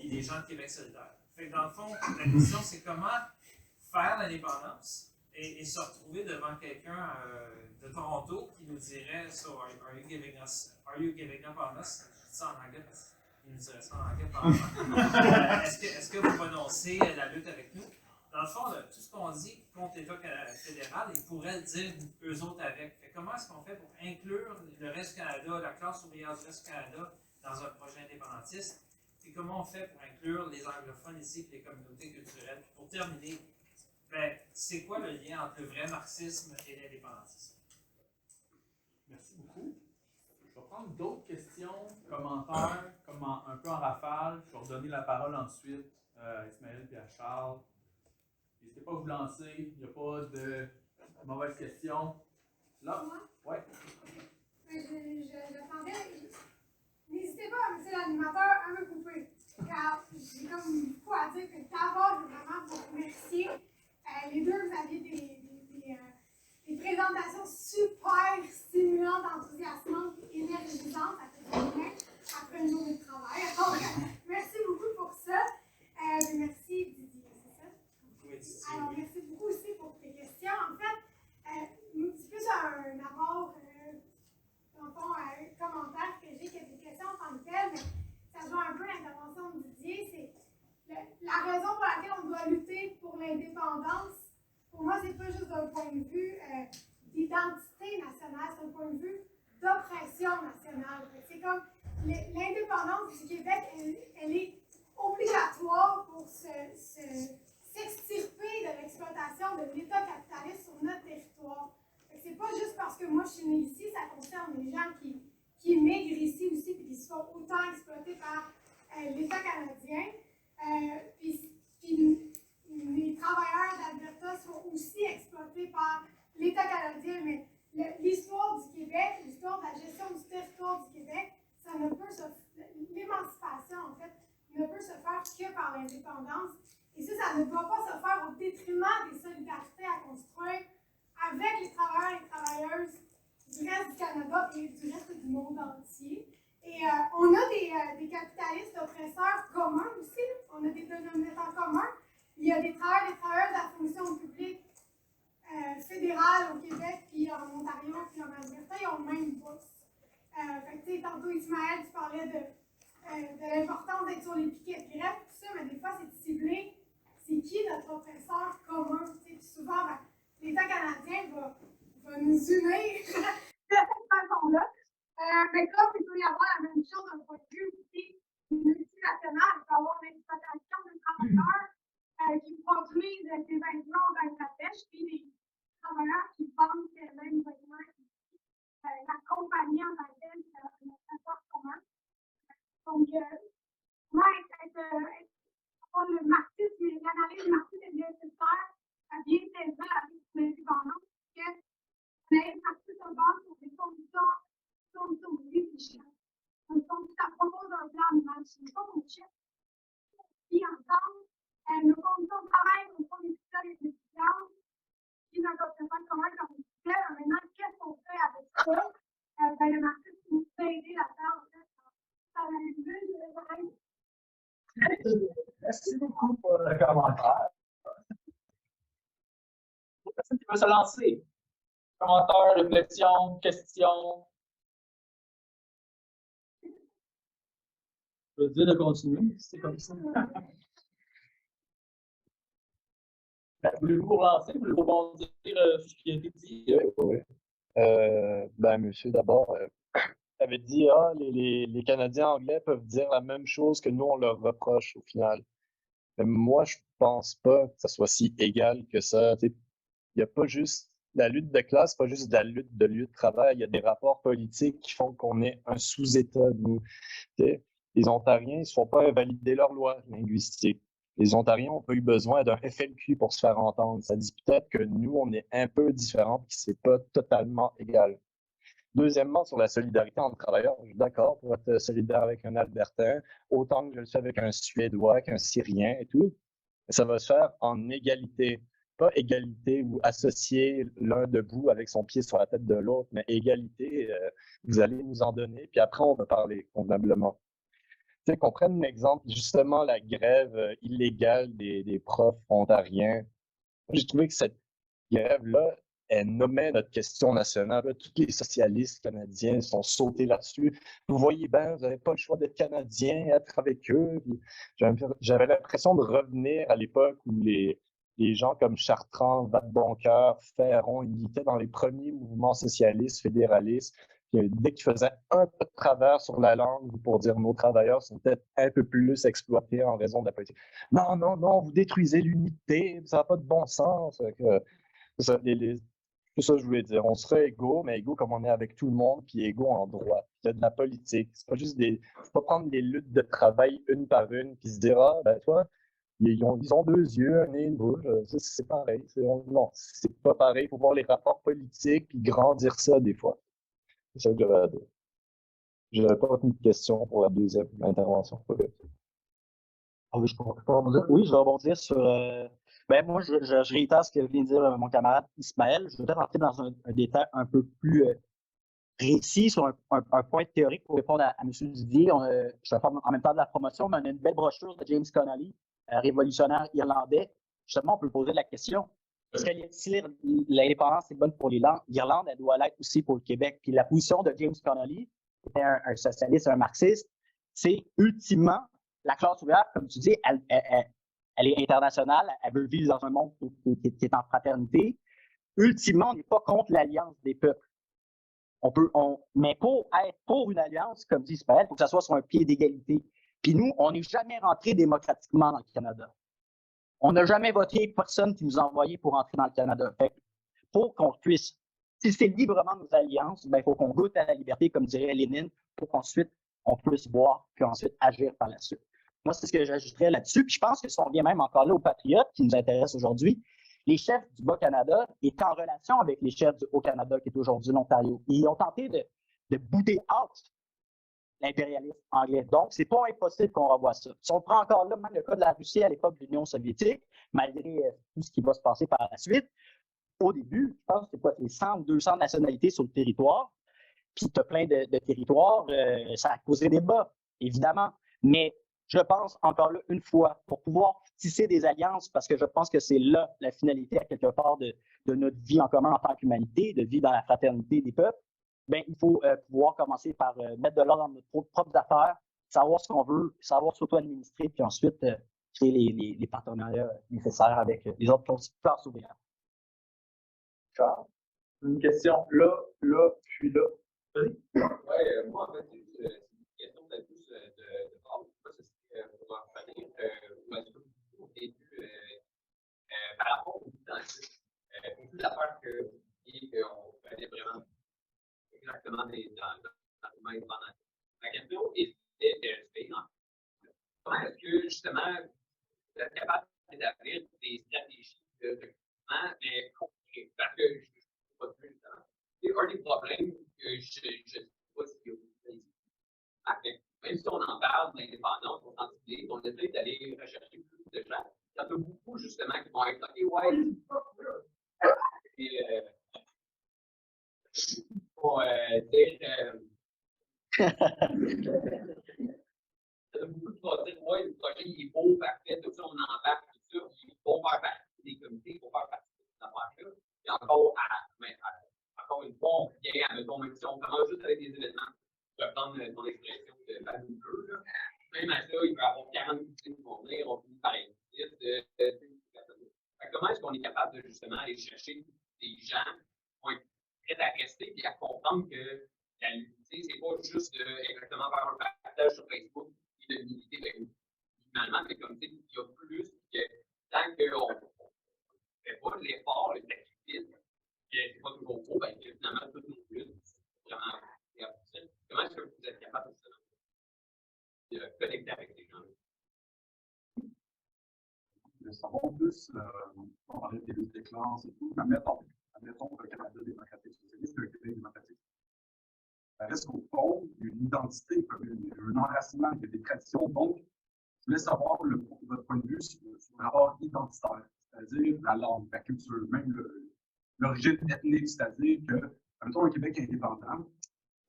les gens de Québec solidaire. » Fait que dans le fond, la question, c'est comment faire l'indépendance et se retrouver devant quelqu'un de Toronto qui nous dirait So, are you giving up on us? Je dis ça en anglais parce qu'il nous dirait ça en anglais probablement. Est-ce que vous renoncez à la lutte avec nous? Dans le fond, tout ce qu'on dit contre l'État fédéral, ils pourraient le dire eux autres avec. Fait comment est-ce qu'on fait pour inclure le reste du Canada, la classe ouvrière du reste du Canada dans un projet indépendantiste? Et comment on fait pour inclure les anglophones ici et les communautés culturelles? Puis pour terminer, c'est quoi le lien entre le vrai marxisme et l'indépendantisme? Merci beaucoup. Je vais prendre d'autres questions, commentaires, un peu en rafale. Je vais redonner la parole ensuite à Ismaël et à Charles. N'hésitez pas à vous lancer, il n'y a pas de mauvaises questions. Là? Ouais. J'attendais. N'hésitez pas, monsieur l'animateur, à me couper. Car j'ai comme beaucoup à dire. D'abord, je veux vraiment vous remercier. Les deux, vous aviez des présentations super stimulantes, enthousiasmantes, énergisantes. Ça fait du bien après une journée de travail. Donc, merci beaucoup pour ça. Merci Didier, c'est ça? Oui, Alors, merci beaucoup aussi pour tes questions. En fait, c'est plus un apport, dans le fond, un commentaire que j'ai que des questions en tant que telles, mais ça joue un peu l'intervention de Didier. C'est la raison pour laquelle on doit lutter pour l'indépendance. Pour moi, c'est pas juste d'un point de vue d'identité nationale, c'est un point de vue d'oppression nationale. C'est comme l'indépendance du Québec, elle est obligatoire pour s'extirper de l'exploitation de l'État capitaliste sur notre territoire. C'est pas juste parce que moi je suis née ici, ça concerne les gens qui émigrent ici aussi et qui se font autant exploiter par l'État canadien. Puis les travailleurs d'Alberta sont aussi exploités par l'État canadien, mais l'histoire du Québec, l'histoire de la gestion du territoire du Québec, ça ne peut l'émancipation en fait, ne peut se faire que par l'indépendance. Et ça ne doit pas se faire au détriment des solidarités à construire avec les travailleurs et les travailleuses du reste du Canada et du reste du monde entier. Et on a des capitalistes oppresseurs communs aussi. On a des dénominateurs communs. Il y a des travailleurs et des travailleuses de la fonction publique fédérale au Québec, puis en Ontario, puis en Alberta, ils ont le même boss. Tantôt, Ismaël, tu parlais de l'importance d'être sur les piquets de grève, tout ça, mais des fois, c'est ciblé. C'est qui notre oppresseur commun? Puis souvent, l'État canadien va nous unir de cette façon-là. Mais comme il peut y avoir la même chose d'un point de vue aussi multinational, il peut y avoir l'exploitation de travailleurs qui produisent des vêtements au Bangladesh, puis des travailleurs qui vendent ces mêmes vêtements ici. La compagnie en tant que telle, c'est un oppresseur commun. Donc, moi, le marxisme et l'analyse marxiste est nécessaire à bien saisir la vie de l'indépendance, parce que les marxistes se basent sur des conditions de vie différentes. Donc, ça propose un plan de match. Ce n'est pas mon chef. Puis, ensemble, nos conditions de travail, nos conditions d'étudiants, puis notre opération commun comme on disait. Maintenant, qu'est-ce qu'on fait avec ça? Le marxisme nous a aidé là-dedans, en fait. Ça a une bulle de l'oreille. Merci beaucoup pour le commentaire. Personne qui veut se lancer? Commentaire, réflexion, question? Je veux dire de continuer, c'est comme ça. Voulez-vous vous lancer? Voulez-vous rebondir sur ce qui a été dit? Oui. Monsieur, d'abord, tu avais dit, les Canadiens anglais peuvent dire la même chose que nous, on leur reproche au final. Mais moi, je pense pas que ça soit si égal que ça. Il n'y a pas juste la lutte de classe, pas juste de la lutte de lieu de travail. Il y a des rapports politiques qui font qu'on est un sous-État, nous. Les Ontariens ne se font pas invalider leurs lois linguistiques. Les Ontariens ont pas eu besoin d'un FLQ pour se faire entendre. Ça dit peut-être que nous, on est un peu différents et que c'est pas totalement égal. Deuxièmement, sur la solidarité entre travailleurs, je suis d'accord pour être solidaire avec un Albertain, autant que je le suis avec un Suédois, qu'un Syrien et tout. Ça va se faire en égalité. Pas égalité ou associer l'un de vous avec son pied sur la tête de l'autre, mais égalité, vous allez nous en donner, puis après, on va parler convenablement. Tu sais, qu'on prenne l'exemple, justement, la grève illégale des profs ontariens. J'ai trouvé que cette grève-là, elle nommait notre question nationale. Là, tous les socialistes canadiens sont sautés là-dessus. Vous voyez bien, vous n'avez pas le choix d'être Canadien, être avec eux. J'avais l'impression de revenir à l'époque où les gens comme Chartrand, Vadeboncoeur, Ferron, ils étaient dans les premiers mouvements socialistes, fédéralistes. Puis, dès qu'ils faisaient un peu de travers sur la langue pour dire nos travailleurs sont peut-être un peu plus exploités en raison de la politique. Non, non, non, vous détruisez l'unité, ça n'a pas de bon sens. C'est ça que je voulais dire. On serait égaux, mais égaux comme on est avec tout le monde, puis égaux en droit. Il y a de la politique. C'est pas juste faut pas prendre des luttes de travail une par une, puis se dire, toi, Ils ont deux yeux, un nez, une bouche. C'est pareil. Non, c'est pas pareil. Il faut voir les rapports politiques et grandir ça des fois. C'est ça que j'avais à dire. Je n'avais pas une question pour la deuxième intervention. Ah oui, je peux rebondir. Oui, je vais rebondir sur. Ben moi, je réitère ce que vient de dire mon camarade Ismaël. Je vais peut-être rentrer dans un détail un peu plus précis sur un point théorique pour répondre à M. Didier. Je vais faire en même temps de la promotion, mais on a une belle brochure de James Connolly, révolutionnaire irlandais. Justement, on peut poser la question. Est-ce que si l'indépendance est bonne pour l'Irlande, elle doit l'être aussi pour le Québec? Puis la position de James Connolly, qui était un socialiste, un marxiste, c'est ultimement la classe ouvrière, comme tu dis, elle est internationale, elle veut vivre dans un monde qui est en fraternité. Ultimement, on n'est pas contre l'alliance des peuples. Mais pour être pour une alliance, comme dit Ismaël, il faut que ça soit sur un pied d'égalité. Puis nous, on n'est jamais rentré démocratiquement dans le Canada. On n'a jamais voté personne qui nous a envoyé pour entrer dans le Canada. Fait pour qu'on puisse, si c'est librement nos alliances, ben, il faut qu'on goûte à la liberté, comme dirait Lénine, pour qu'ensuite on puisse voir, puis ensuite agir par la suite. Moi, c'est ce que j'ajouterais là-dessus. Puis je pense que si on vient même encore là aux Patriotes qui nous intéressent aujourd'hui, les chefs du Bas-Canada étaient en relation avec les chefs du Haut-Canada, qui est aujourd'hui l'Ontario. Ils ont tenté de booter out l'impérialisme anglais. Donc, c'est pas impossible qu'on revoie ça. Si on prend encore là, même le cas de la Russie à l'époque de l'Union soviétique, malgré tout ce qui va se passer par la suite, au début, je pense que c'est quoi, les 100 ou 200 nationalités sur le territoire, puis tu as plein de territoires, ça a causé des débat, évidemment. Mais je pense, encore là, une fois, pour pouvoir tisser des alliances, parce que je pense que c'est là la finalité, à quelque part, de notre vie en commun en tant qu'humanité, de vivre dans la fraternité des peuples, ben, il faut pouvoir commencer par mettre de l'ordre dans nos propres affaires, savoir ce qu'on veut, savoir s'auto-administrer, puis ensuite créer les partenariats nécessaires avec les autres classes ouvrières. Charles, une question là, puis là. Vas-y. Oui, moi, en fait, c'est une question peut-être plus de base. Je ne sais pas si pour en revenir, au début, par rapport au identité, beaucoup d'affaires qu'on fallait vraiment exactement dans le même pendant. La question était de comment est-ce que, justement, vous êtes capable d'établir des stratégies de recrutement concrètes? Parce que je ne sais pas plus le temps. C'est un des problèmes que je ne sais pas si vous avez. Même si on en parle de l'indépendance, on sensibilise, on essaie d'aller rechercher plus de gens. Il y en a beaucoup, justement, qui vont être OK, ouais, pour dire. Il y en a beaucoup qui vont dire ouais, le projet il est beau, parfait, tout ça, on embarque, tout ça. Ils vont faire partie des comités, pour faire partie de cette affaire-là. Et encore une fois, on vient à même si on commence juste avec des événements. Je vais prendre ton expression de ballon bleu. Même à ça, il peut y avoir 40 comités qui vont venir, on finit par être 10 comment est-ce qu'on est capable de justement aller chercher des gens qui vont être prêts à rester et à comprendre que la l'unité, c'est pas juste exactement faire un partage sur Facebook et de militer finalement, mais comme tu sais, il y a plus que tant qu'on ne fait pas l'effort, le sacrifice, que c'est pas toujours beau, ben, que finalement, tout non plus, c'est vraiment difficile. Comment est-ce que vous êtes capable de connecter avec les gens? De savoir plus, on parlait des luttes des classes et tout, admettons le Canada démocratique socialiste et le Québec démocratique. Reste qu'au fond, il y a une identité commune, un enracinement, il y a des traditions. Donc, je voulais savoir votre point de vue sur le rapport identitaire, c'est-à-dire la langue, la culture, même l'origine ethnique, c'est-à-dire que, admettons, le Québec est indépendant,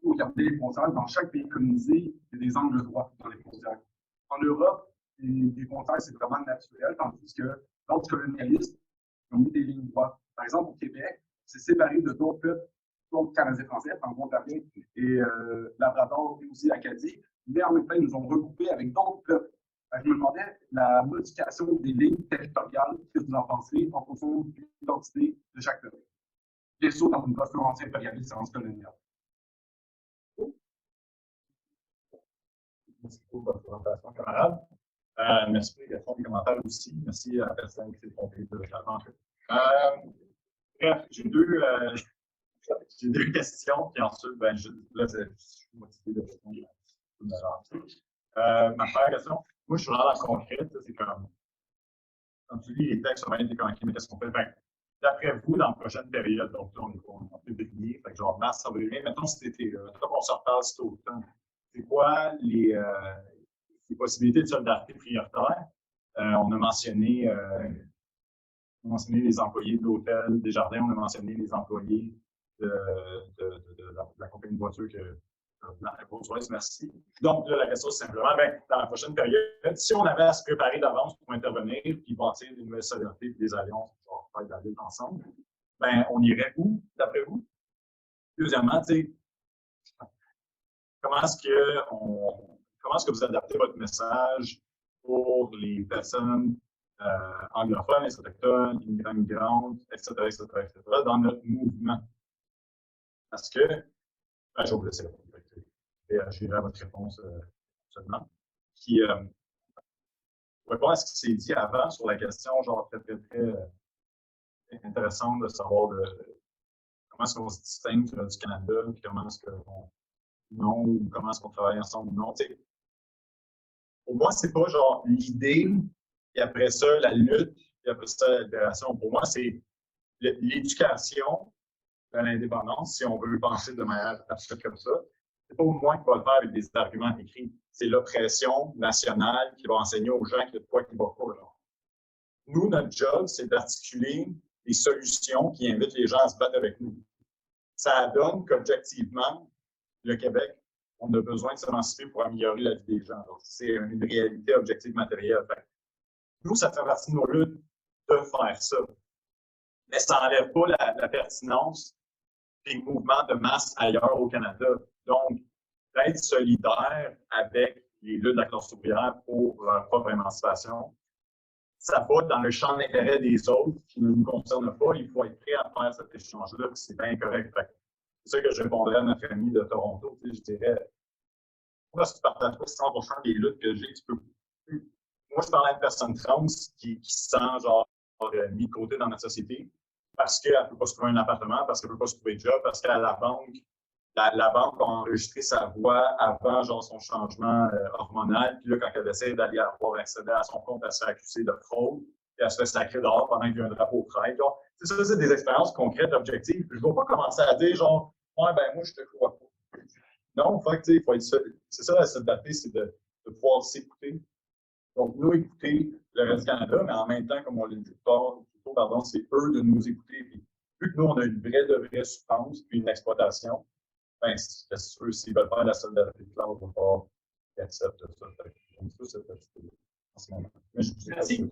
il faut regarder les frontières. Dans chaque pays colonisé, il y a des angles droits dans les frontières. En Europe, les frontières, c'est vraiment naturel, tandis que lors du colonialisme, ils ont mis des lignes droites. Par exemple, au Québec, c'est séparé de d'autres peuples, d'autres Canadiens français, franco-ontariens et Labrador et aussi Acadie, mais en même temps, ils nous ont regroupés avec d'autres peuples. Je me demandais la modification des lignes territoriales, qu'est-ce que vous en pensez en fonction de l'identité de chaque peuple. Bien sûr, dans une posture anti-impérialiste et anti-coloniale. Merci pour votre présentation, camarade. Merci pour les questions et commentaires aussi. Merci à la personne qui s'est trompée de clairement. Bref, j'ai deux questions, puis ensuite, ben, là, je suis motivé de répondre à ma première question. Moi, je suis vraiment dans le concret, c'est comme quand tu lis les textes, ça va être OK, mais qu'est-ce qu'on fait? Ben, d'après vous, dans la prochaine période, donc là, on est en février, fait que genre mars, avril, mai, mettons cet été-là, là, on se reparle cet automne. C'est quoi les possibilités de solidarité prioritaire? On a mentionné les employés de l'hôtel Desjardins, on a mentionné les employés de la compagnie de voiture que Rolls-Royce, merci. Donc, là, la question, c'est simplement, ben, dans la prochaine période, si on avait à se préparer d'avance pour intervenir, puis bâtir des nouvelles solidarités, puis des alliances, pour faire de la ville ensemble, ben, on irait où, d'après vous? Deuxièmement, tu sais, comment est-ce que vous adaptez votre message pour les personnes anglophones, les autochtones, immigrants, migrantes, etc., dans notre mouvement? Parce que, ben, je vais vous laisser répondre. Je dirai à votre réponse seulement. Puis, pour répondre à ce qui s'est dit avant sur la question, genre très, très, très intéressante de savoir comment est-ce qu'on se distingue du Canada, puis comment est-ce qu'on non, ou comment est-ce qu'on travaille ensemble ou non. T'sais, pour moi, c'est pas genre l'idée, puis après ça, la lutte, puis après ça, la libération. Pour moi, c'est l'éducation à l'indépendance, si on veut penser de manière abstraite comme ça. C'est pas moi qui va le faire avec des arguments écrits. C'est l'oppression nationale qui va enseigner aux gens qu'il y a de quoi qui va pas. Genre. Nous, notre job, c'est d'articuler des solutions qui invitent les gens à se battre avec nous. Ça donne qu'objectivement, le Québec, on a besoin de s'émanciper pour améliorer la vie des gens. C'est une réalité objective matérielle. Fait. Nous, ça fait partie de nos luttes de faire ça. Mais ça n'enlève pas la pertinence des mouvements de masse ailleurs au Canada. Donc, d'être solidaire avec les luttes de la classe ouvrière pour leur propre émancipation, ça va dans le champ d'intérêt des autres qui ne nous concernent pas. Il faut être prêt à faire cet échange-là, c'est bien correct. C'est ça que je répondrais à notre ami de Toronto. Je dirais, moi, si tu ne partages pas 100% des luttes que j'ai, tu peux. Moi, je parle à une personne trans qui se sent genre mis de côté dans notre société parce qu'elle ne peut pas se trouver un appartement, parce qu'elle ne peut pas se trouver de job, parce qu'à la banque, la banque a enregistré sa voix avant genre, son changement hormonal. Puis là, quand elle essaie d'aller avoir accès à son compte, elle se fait accuser de fraude. Puis elle se fait sacrer dehors pendant qu'il y a un drapeau près. C'est ça, c'est des expériences concrètes, objectives. Je ne vais pas commencer à dire genre, ouais, ben moi, je te crois pas. Non, il faut être seul. C'est ça, la solidarité, c'est de pouvoir s'écouter. Donc, nous écouter le reste du Canada, mais en même temps, comme on l'a dit plus tôt, c'est eux de nous écouter. Puis, vu que nous, on a une vraie souffrance, puis une exploitation, ben, c'est sûr, s'ils veulent faire la solidarité de classe, on va pas accepter ça. Donc, ça, c'est petit en ce moment. Mais je vous Merci.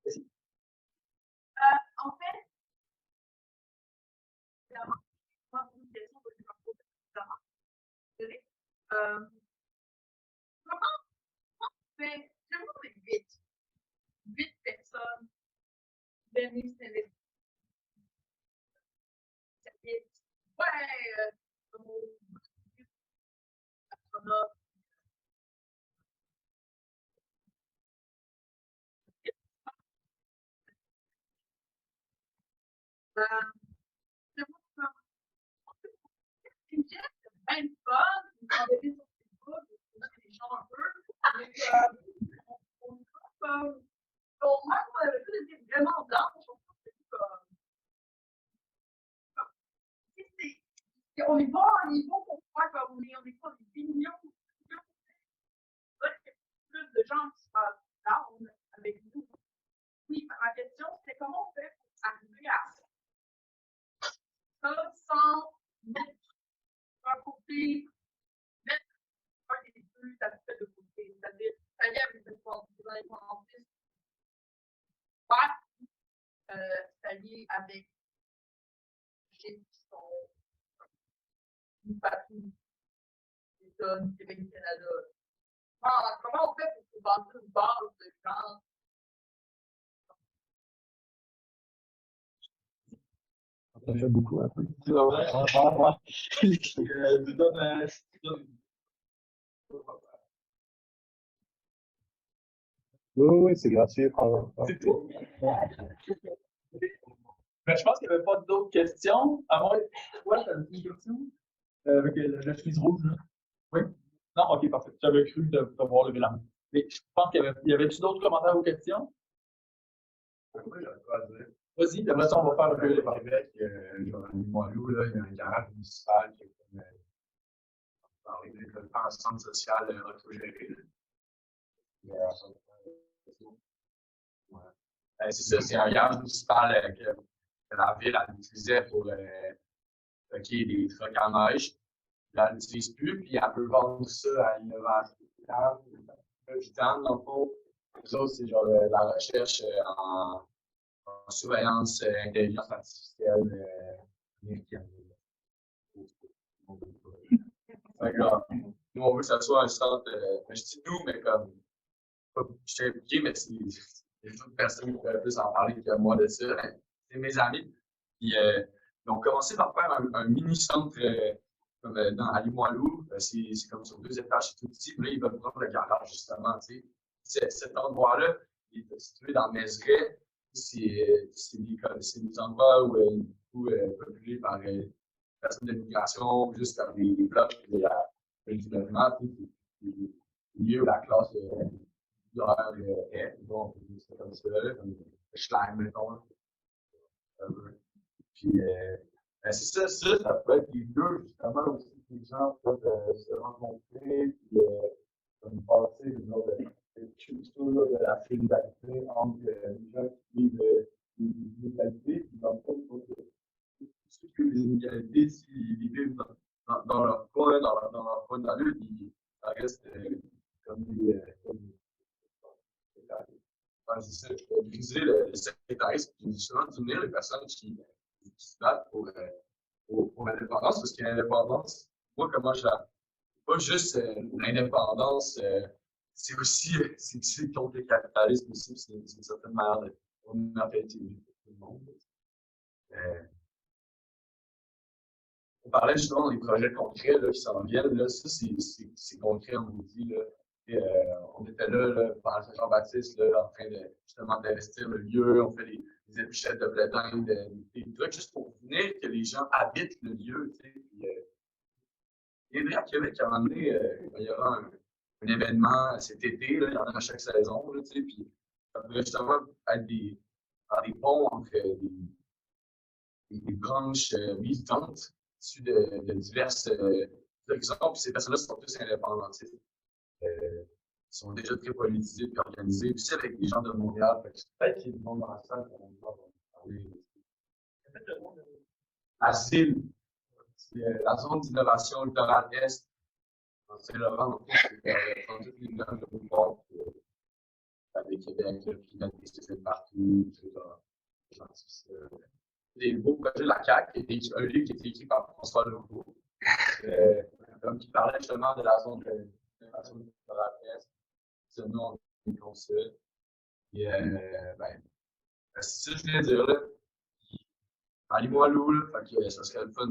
Merci. En fait, moi, une question que je me pose, comment on fait, comment on est 8 personnes, Denis, c'est une pièce bien fun, vous enverrez sur Facebook, vous poussez les gens un peu, mais pour moi, c'était vraiment dense, on n'est pas à un niveau pour croire qu'on n'est pas des millions. Il y a plus de gens qui se passent down avec nous. Oui, ma question, c'est comment on fait pour arriver à ça sans mettre un côté, mettre un des deux aspects de côté. C'est-à-dire, ça y est, les indépendantistes, s'allier avec les gens qui sont une patrie, l'État du Québec du Canada. Comment on fait pour bâtir une base de gens? Ça fait beaucoup, un peu. Oui, c'est gratuit. C'est tout. Mais je pense qu'il n'y avait pas d'autres questions. À moins. Ouais, t'avais une question? Avec la chemise rouge, là. Oui? Non, ok, parfait. J'avais cru de voir lever la main. Mais je pense qu'il y avait-tu d'autres commentaires ou questions? Moi, j'aurais pas à dire. Vas-y, après ça, on va faire un peu de Au Québec, genre à Limoilou, là, il y a un garage municipal qui est comme dans les développements en centre social autogéré. C'est ça, c'est un garage municipal que la ville elle utilisait pour stocker des trucks en neige. Elle ne l'utilise plus, puis elle peut vendre ça à l'innovation. Dans le fond, les autres, c'est genre la recherche en surveillance intelligence artificielle américaine. Nous, on veut que ça soit un centre, je dis nous, mais comme, je suis impliqué, mais c'est d'autres personnes qui pourraient plus en parler que moi de ça. C'est mes amis. Puis, ils ont commencé par faire un mini-centre à Limoilou. C'est comme sur 2 étages, c'est tout petit. Puis là, ils veulent prendre le garage, justement. Cet endroit-là, il est situé dans Mézeray. C'est des endroits où populés par des personnes de migration, juste comme des blocs, du logement, des lieux où la classe d'horaire est. Donc, c'est comme ça, comme Schleim, mettons. Puis, c'est ça peut être des lieux, justement, aussi que les gens peuvent se rencontrer, puis comme passer de culture de la solidarité entre les gens qui vivent des inégalités, puis dans le fond, ceux qui vivent des inégalités, s'ils vivent dans leur coin, dans leur coin de la lutte, ça reste comme des. C'est ça, je peux briser le sectarisme, puis justement d'unir les personnes qui se battent pour l'indépendance, parce que l'indépendance, moi, comment je la. Pas juste l'indépendance, c'est aussi contre le capitalisme aussi, c'est une certaine manière de mentalité de tout le monde. On parlait justement des projets concrets là, qui s'en viennent. Là, ça, c'est concret, on vous dit. Là. Et, on était là par Saint-Jean-Baptiste, en train justement d'investir le lieu. On fait des épluchettes de blé d'Inde, des trucs juste pour venir que les gens habitent le lieu. Et à Québec, à un moment donné, il y aura un événement cet été, là, il y en a à chaque saison, là, puis ça pourrait justement être des ponts entre des branches militantes issues de diverses horizons, puis ces personnes-là sont tous indépendantistes. Ils sont déjà très politisés et organisés, puis c'est avec des gens de Montréal, peut-être qu'il y a du monde dans la salle pour pouvoir parler. La CIL, c'est la zone d'innovation littorale Est. En Saint-Laurent, c'est 38 millions de pouvoir avec Québec, puis dans des spécialités partout, etc. Des beaux projets de la CAQ, un livre qui a été écrit par François Legault, qui parlait justement de la zone d'innovation littorale Est. C'est nous, on est comme ça. Et, c'est ça que je voulais dire là. À Limoilou, là, fait que ça serait le fun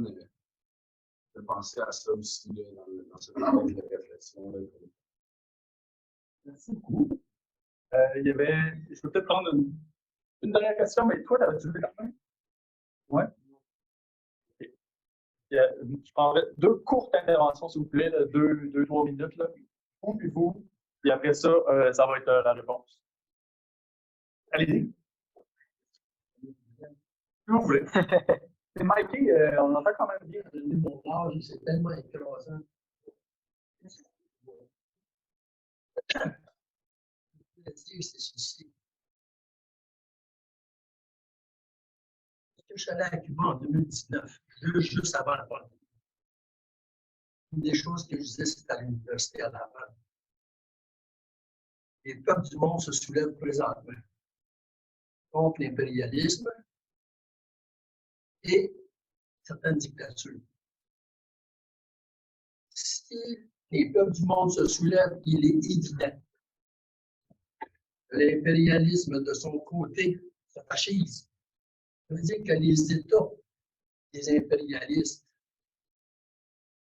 de penser à ça aussi là, dans ce travail de réflexion. Là. Merci beaucoup. Je peux peut-être prendre une dernière question, mais toi, t'avais-tu levé la main? Oui. Okay. Je prendrais 2 courtes interventions, s'il vous plaît, de 2-3 minutes. Là. Vous, puis vous. Puis après ça, ça va être la réponse. Allez-y. Si vous voulez. C'est Mikey, on entend quand même bien. Mon âge, c'est tellement écrasant. Je voulais dire, c'est ceci. Je suis allé à Cuba en 2019, juste avant la pandémie. Une des choses que je disais, c'était à l'université à Laval. Les peuples du monde se soulèvent présentement contre l'impérialisme et certaines dictatures. Si les peuples du monde se soulèvent, il est évident que l'impérialisme de son côté se fascise. Ça veut dire que les États des impérialistes,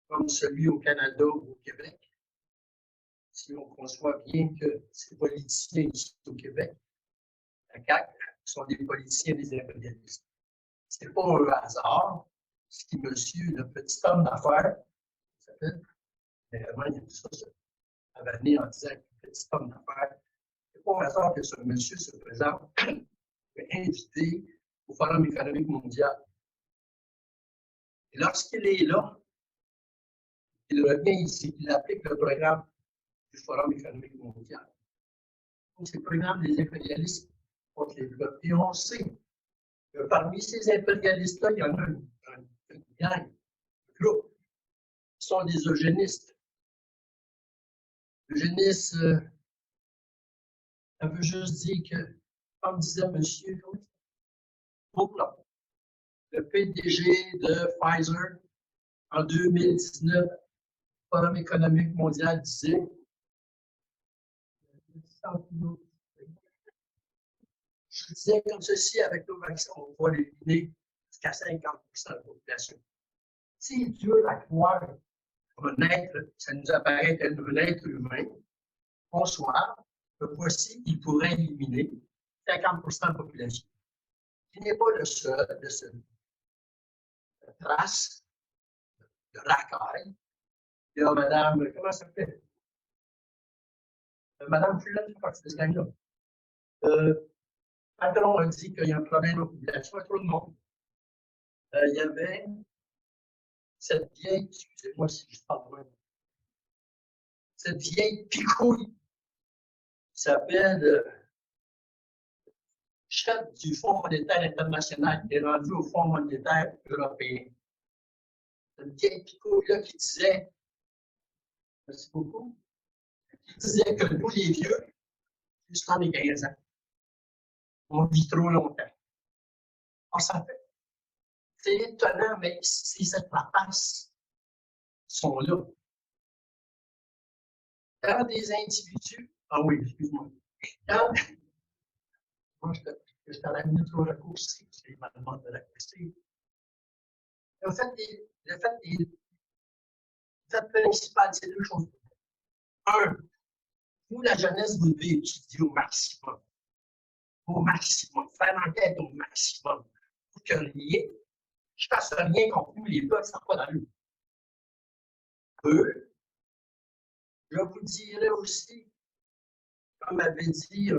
comme celui au Canada ou au Québec, si on conçoit bien que ces politiciens ici au Québec, la CAQ, sont des politiciens des impérialistes. Ce n'est pas un hasard si monsieur, le petit homme d'affaires, s'appelle, vraiment, il a dit ça, à venir en disant que petit homme d'affaires. C'est pas un hasard que ce monsieur se présente invité au Forum économique mondial. Et lorsqu'il est là, il revient ici, il applique le programme du Forum économique mondial. Donc, c'est le programme des impérialistes contre les peuples. Et on sait que parmi ces impérialistes-là, il y en a une gang, un groupe, qui sont des eugénistes. L'eugéniste, ça veut juste dire que, comme disait monsieur Oakland, le PDG de Pfizer, en 2019, le Forum économique mondial disait je disais comme ceci, avec nos vaccins, on va l'éliminer jusqu'à 50% de la population. Si Dieu la croire comme un être, ça nous apparaît comme un être humain, bonsoir, voici, il pourrait éliminer 50% de la population. Il n'est pas le seul de cette trace de racaille. Il y a Madame, comment ça s'appelle? Madame Fulton fait partie de ce gang-là. Patron a dit qu'il y a un problème de population à tout le monde. Il y avait cette vieille, excusez-moi si je parle loin, cette vieille picouille qui s'appelle chef du Fonds monétaire international qui est rendu au Fonds monétaire européen. Cette vieille picouille-là qui disait, merci beaucoup, qui disait que nous, les vieux, jusqu'en les 15 ans, on vit trop longtemps. On s'en fait. C'est étonnant, mais ces rapaces sont là. Quand des individus, ah oui, excuse-moi, quand, moi je t'en ai mis trop raccourci, parce qu'il m'a demandé de raccourcir. Le fait principal, c'est deux choses. Un, vous, la jeunesse, vous devez étudier au maximum. Au maximum, faire l'enquête au maximum. Pour que rien, je fasse rien contre nous, les peuples, ça ne va pas dans le. Deux, je vous dirais aussi, comme avait dit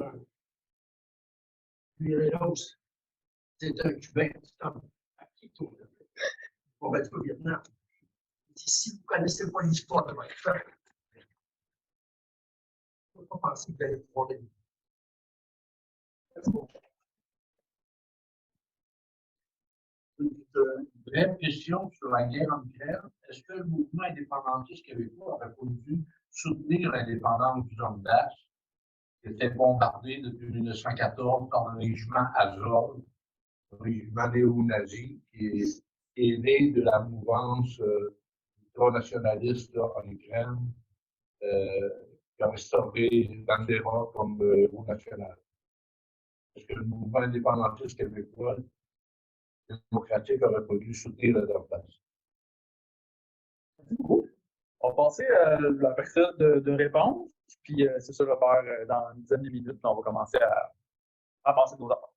Rose, c'est un Cubain, c'est un Quito, on va dire au Vietnam. Il dit, si vous ne connaissez pas l'histoire de votre peuple, il ne faut pas penser que vous allez pouvoir l'aider. Une brève question sur la guerre en Ukraine. Est-ce que le mouvement indépendantiste québécois aurait voulu soutenir l'indépendance du Donbass, qui était bombardé depuis 1914 par le régiment Azov, un régiment néo-nazi qui est né de la mouvance nationaliste en Ukraine, qui a restauré Bandera comme héros national. Est-ce que le mouvement indépendantiste québécois démocratique aurait pas dû soutenir le Donbass? On va passer à la période de réponse, puis c'est ça, je vais faire dans une dizaine de minutes, puis on va commencer à passer nos affaires.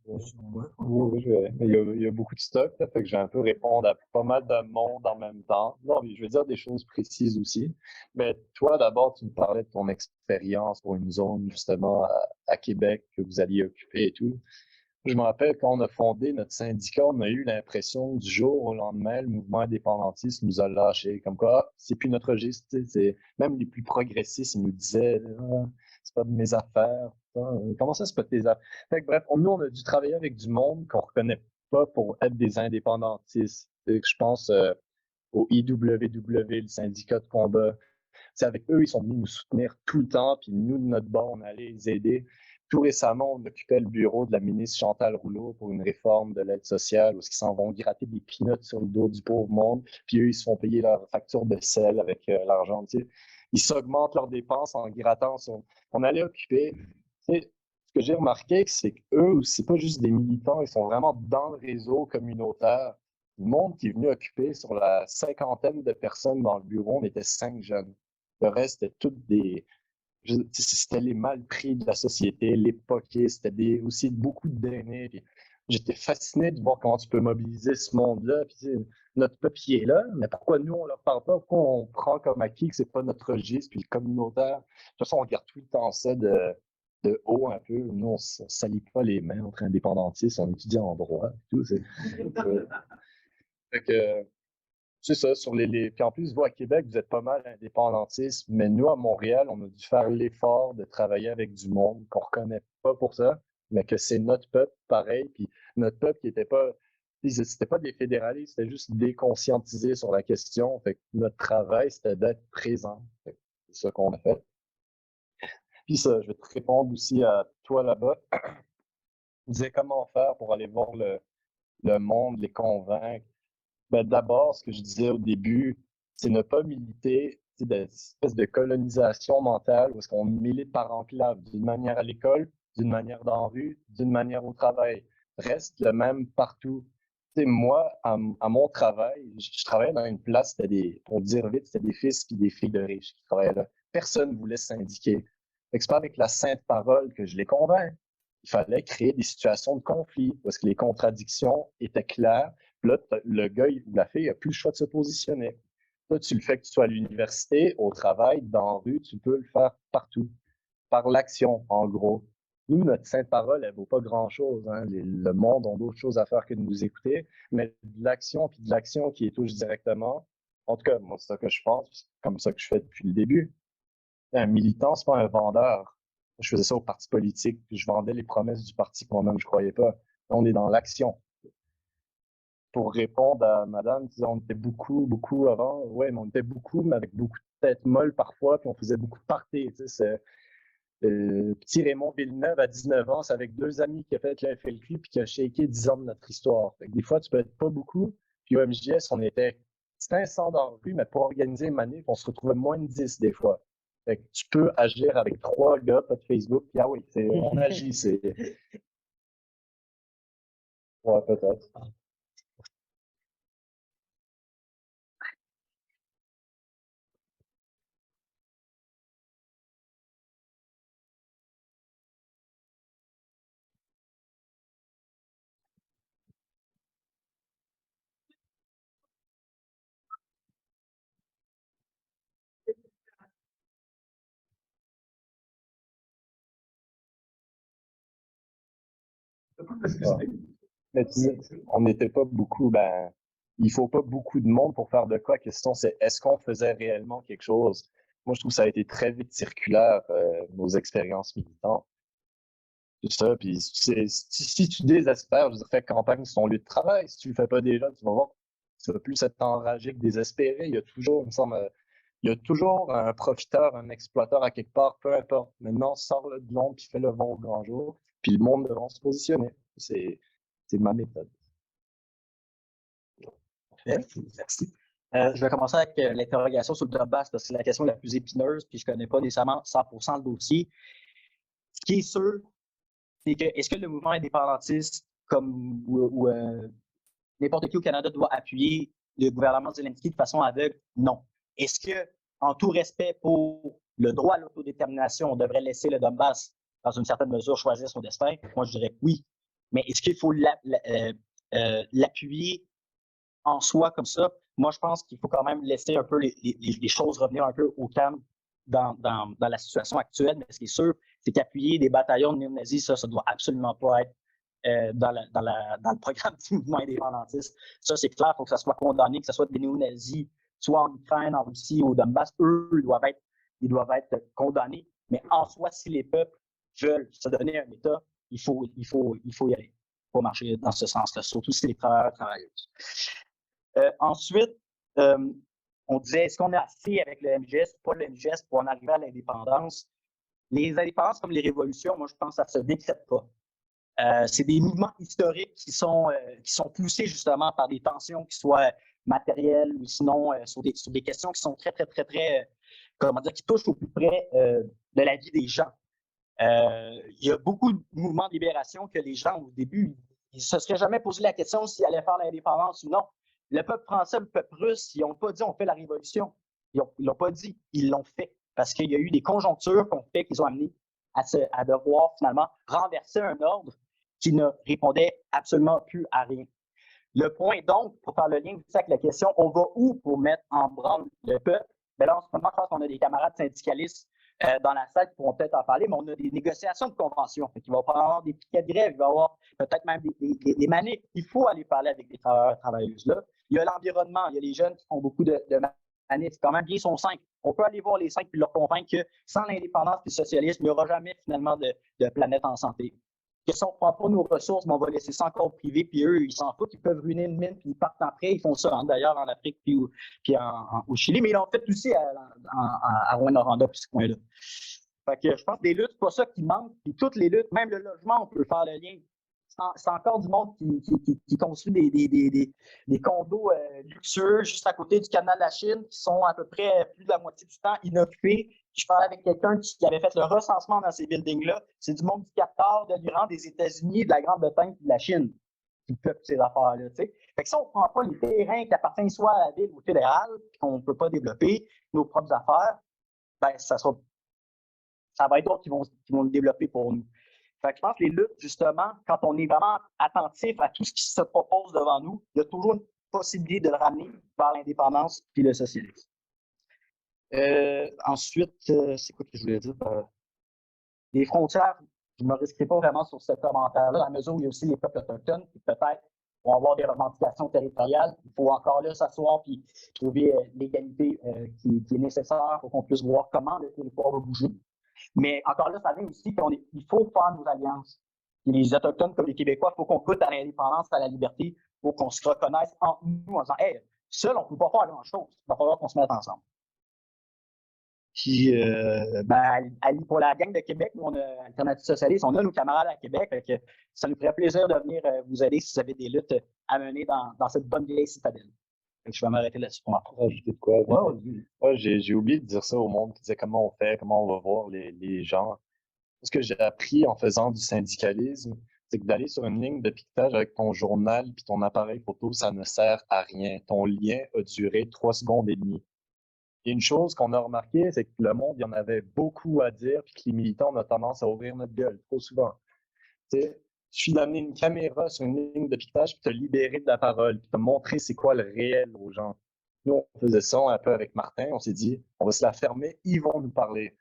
Oui, il y a beaucoup de stock, là, fait que j'ai un peu répondre à pas mal de monde en même temps. Non, mais je vais dire des choses précises aussi. Mais toi, d'abord, tu me parlais de ton expérience pour une zone, justement, à Québec, que vous alliez occuper et tout. Je me rappelle quand on a fondé notre syndicat, on a eu l'impression du jour au lendemain, le mouvement indépendantiste nous a lâchés. Comme quoi, c'est plus notre registre. Même les plus progressistes, ils nous disaient c'est pas de mes affaires. Comment ça, c'est pas de tes affaires? Fait que, bref, nous, on a dû travailler avec du monde qu'on reconnaît pas pour être des indépendantistes. Je pense au IWW, le syndicat de combat. T'sais, avec eux, ils sont venus nous soutenir tout le temps, puis nous, de notre bord, on allait les aider. Tout récemment, on occupait le bureau de la ministre Chantal Rouleau pour une réforme de l'aide sociale où ils s'en vont gratter des peanuts sur le dos du pauvre monde, puis eux, ils se font payer leur facture de sel avec l'argent. Ils s'augmentent leurs dépenses en grattant. On allait occuper. Ce que j'ai remarqué, c'est qu'eux, c'est pas juste des militants, ils sont vraiment dans le réseau communautaire. Le monde qui est venu occuper sur la 50aine de personnes dans le bureau, on était 5 jeunes. Le reste, c'était toutes des... C'était les mal pris de la société, les poquets, c'était aussi beaucoup d'aînés. j'étais fasciné de voir comment tu peux mobiliser ce monde-là. Puis, notre peuple il est là, mais pourquoi nous, on leur parle pas? Pourquoi on prend comme acquis que c'est pas notre registre, puis le communautaire? De toute façon, on regarde tout le temps ça de haut un peu. Nous, on ne salit pas les mains entre indépendantistes, on étudie en droit et tout. Fait que, c'est ça, puis en plus, vous, à Québec, vous êtes pas mal indépendantistes, mais nous, à Montréal, on a dû faire l'effort de travailler avec du monde qu'on reconnaît pas pour ça, mais que c'est notre peuple, pareil, puis notre peuple qui était pas, c'était pas des fédéralistes, c'était juste déconscientisés sur la question. Fait que notre travail, c'était d'être présent. Fait que c'est ça qu'on a fait. Puis ça, je vais te répondre aussi à toi là-bas. Tu disais comment faire pour aller voir le monde, les convaincre. Ben, d'abord, ce que je disais au début, c'est ne pas militer d'espèce de colonisation mentale où est-ce qu'on milite par enclave, d'une manière à l'école, d'une manière dans la rue, d'une manière au travail. Reste le même partout. Moi, à mon travail, je travaillais dans une place, pour dire vite, c'était des fils et des filles de riches qui travaillaient là. Personne ne voulait syndiquer. C'est pas avec la sainte parole que je les convainc. Il fallait créer des situations de conflit parce que les contradictions étaient claires. Puis là, le gars ou la fille n'a plus le choix de se positionner. Toi, tu le fais que tu sois à l'université, au travail, dans la rue, tu peux le faire partout. Par l'action, en gros. Nous, notre sainte parole, elle ne vaut pas grand-chose. Hein. Le monde a d'autres choses à faire que de nous écouter. Mais de l'action, puis de l'action qui les touche directement, en tout cas, moi, c'est ça que je pense. C'est comme ça que je fais depuis le début. Un militant, c'est pas un vendeur. Je faisais ça au parti politique, puis je vendais les promesses du parti que moi-même je croyais pas. On est dans l'action. Pour répondre à madame, on était beaucoup avant. Ouais, mais on était beaucoup, mais avec beaucoup de têtes molles parfois, puis on faisait beaucoup de parties. Petit Raymond Villeneuve, à 19 ans, c'est avec 2 amis qui a fait le FLQ puis qui a shaké 10 ans de notre histoire. Fait que des fois, tu peux être pas beaucoup. Puis au MJS, on était 500 dans la rue, mais pour organiser une manif, on se retrouvait moins de 10 des fois. Fait que tu peux agir avec 3 gars, pas de Facebook, puis ah oui, on agit, c'est... Ouais, peut-être. Ah. Mais on n'était pas beaucoup, il faut pas beaucoup de monde pour faire de quoi. La question, c'est est-ce qu'on faisait réellement quelque chose? Moi, je trouve que ça a été très vite circulaire, nos expériences militantes. Tout ça, puis si tu désespères, je veux dire, fais campagne sur ton lieu de travail. Si tu le fais pas déjà, tu vas voir, tu vas plus être enragé que désespéré. Il y a toujours, il me semble, il y a toujours un profiteur, un exploiteur à quelque part, peu importe. Maintenant, sors-le de l'ombre puis fais-le vent au grand jour, puis le monde devra se positionner. C'est ma méthode. Merci. Je vais commencer avec l'interrogation sur le Donbass parce que c'est la question la plus épineuse, puis je ne connais pas nécessairement 100% le dossier. Ce qui est sûr, c'est que est-ce que le mouvement indépendantiste ou n'importe qui au Canada doit appuyer le gouvernement Zelensky de façon aveugle? Non. Est-ce que, en tout respect pour le droit à l'autodétermination, on devrait laisser le Donbass, dans une certaine mesure, choisir son destin? Moi, je dirais que oui. Mais est-ce qu'il faut l'appuyer en soi comme ça? Moi, je pense qu'il faut quand même laisser un peu les choses revenir un peu au calme dans la situation actuelle. Mais ce qui est sûr, c'est qu'appuyer des bataillons de néo-nazis, ça doit absolument pas être dans le programme du mouvement indépendantiste. Ça, c'est clair, il faut que ça soit condamné, que ce soit des néo-nazis, soit en Ukraine, en Russie ou au Donbass, eux, ils doivent être condamnés. Mais en soi, si les peuples veulent se donner un État, il faut y aller. Il faut marcher dans ce sens-là, surtout si les travailleuses. Ensuite, on disait, est-ce qu'on a assez avec le MJS, pas le MJS, pour en arriver à l'indépendance? Les indépendances comme les révolutions, moi, je pense que ça ne se décrète pas. C'est des mouvements historiques qui sont poussés justement par des tensions qui soient matérielles ou sinon sur des questions qui sont très, comment dire, qui touchent au plus près de la vie des gens. Il y a beaucoup de mouvements de libération que les gens, au début, ils ne se seraient jamais posé la question s'ils allaient faire l'indépendance ou non. Le peuple français, le peuple russe, ils n'ont pas dit on fait la révolution. Ils l'ont pas dit, ils l'ont fait. Parce qu'il y a eu des conjonctures qu'ils ont amené à devoir finalement renverser un ordre qui ne répondaient absolument plus à rien. Le point donc, pour faire le lien aussi avec la question, on va où pour mettre en branle le peuple? Ben là, en ce moment, je pense qu'on a des camarades syndicalistes dans la salle qui pourront peut-être en parler, mais on a des négociations de convention. Il va y avoir des piquets de grève, il va y avoir peut-être même des manifs. Il faut aller parler avec des travailleurs et travailleuses là. Il y a l'environnement, il y a les jeunes qui font beaucoup de manifs. Quand même bien, ils sont 5. On peut aller voir les 5 et leur convaincre que sans l'indépendance et le socialisme, il n'y aura jamais finalement de planète en santé. Que si on ne prend pas nos ressources, mais on va laisser ça encore au privé, puis eux, ils s'en foutent, ils peuvent ruiner une mine, puis ils partent après. Ils font ça, hein, d'ailleurs, en Afrique, puis au Chili, mais ils l'ont fait aussi à Rwanda, puis ce coin-là. Fait que je pense que des luttes, c'est pas ça qui manque, puis toutes les luttes, même le logement, on peut faire le lien. C'est encore du monde qui construit des condos luxueux juste à côté du canal de la Chine, qui sont à peu près plus de la moitié du temps inoccupés. Je parlais avec quelqu'un qui avait fait le recensement dans ces buildings-là. C'est du monde du Qatar, de l'Iran, des États-Unis, de la Grande-Bretagne et de la Chine qui peuplent ces affaires-là. Fait que si on ne prend pas les terrains qui appartiennent soit à la ville ou au fédéral, qu'on ne peut pas développer nos propres affaires, ben ça va être d'autres qui vont le développer pour nous. Fait que je pense que les luttes, justement, quand on est vraiment attentif à tout ce qui se propose devant nous, il y a toujours une possibilité de le ramener vers l'indépendance puis le socialisme. Ensuite, c'est quoi que je voulais dire? Les frontières, je ne me risquerai pas vraiment sur ce commentaire-là, à mesure où il y a aussi les peuples autochtones qui peut-être vont avoir des revendications territoriales. Il faut encore là s'asseoir puis trouver l'égalité qui est nécessaire pour qu'on puisse voir comment le territoire va bouger. Mais encore là, ça vient aussi qu'il faut faire nos alliances. Et les Autochtones comme les Québécois, il faut qu'on goûte à l'indépendance, à la liberté, il faut qu'on se reconnaisse entre nous en disant « Hey, seul, on ne peut pas faire grand-chose. Il va falloir qu'on se mette ensemble. » Puis, pour la gang de Québec, nous, on a Alternative Socialiste, on a nos camarades à Québec. Fait que ça nous ferait plaisir de venir vous aider si vous avez des luttes à mener dans cette bonne vieille citadelle. Je vais m'arrêter là-dessus pour rajouter de quoi? Ouais, j'ai oublié de dire ça au monde qui disait comment on fait, comment on va voir les gens. Ce que j'ai appris en faisant du syndicalisme, c'est que d'aller sur une ligne de piquetage avec ton journal puis ton appareil photo, ça ne sert à rien. Ton lien a duré 3 secondes et demie. Et une chose qu'on a remarqué, c'est que le monde, il y en avait beaucoup à dire puis que les militants, on a tendance à ouvrir notre gueule trop souvent. Il suffit d'amener une caméra sur une ligne de piquetage puis te libérer de la parole, puis te montrer c'est quoi le réel aux gens. Nous, on faisait ça un peu avec Martin, on s'est dit, on va se la fermer, ils vont nous parler.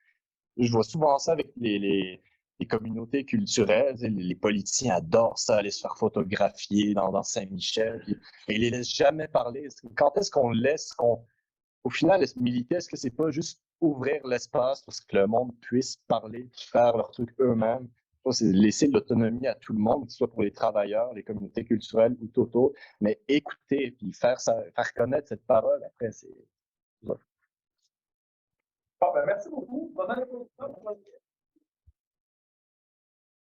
Je vois souvent ça avec les communautés culturelles, les politiciens adorent ça, aller se faire photographier dans Saint-Michel, et ils les laissent jamais parler. Quand est-ce qu'on laisse, au final, militer, est-ce que c'est pas juste ouvrir l'espace pour que le monde puisse parler, faire leurs trucs eux-mêmes? C'est laisser l'autonomie à tout le monde, que ce soit pour les travailleurs, les communautés culturelles ou totaux, mais écouter puis faire connaître cette parole. Après, c'est... Merci beaucoup. Bonne année pour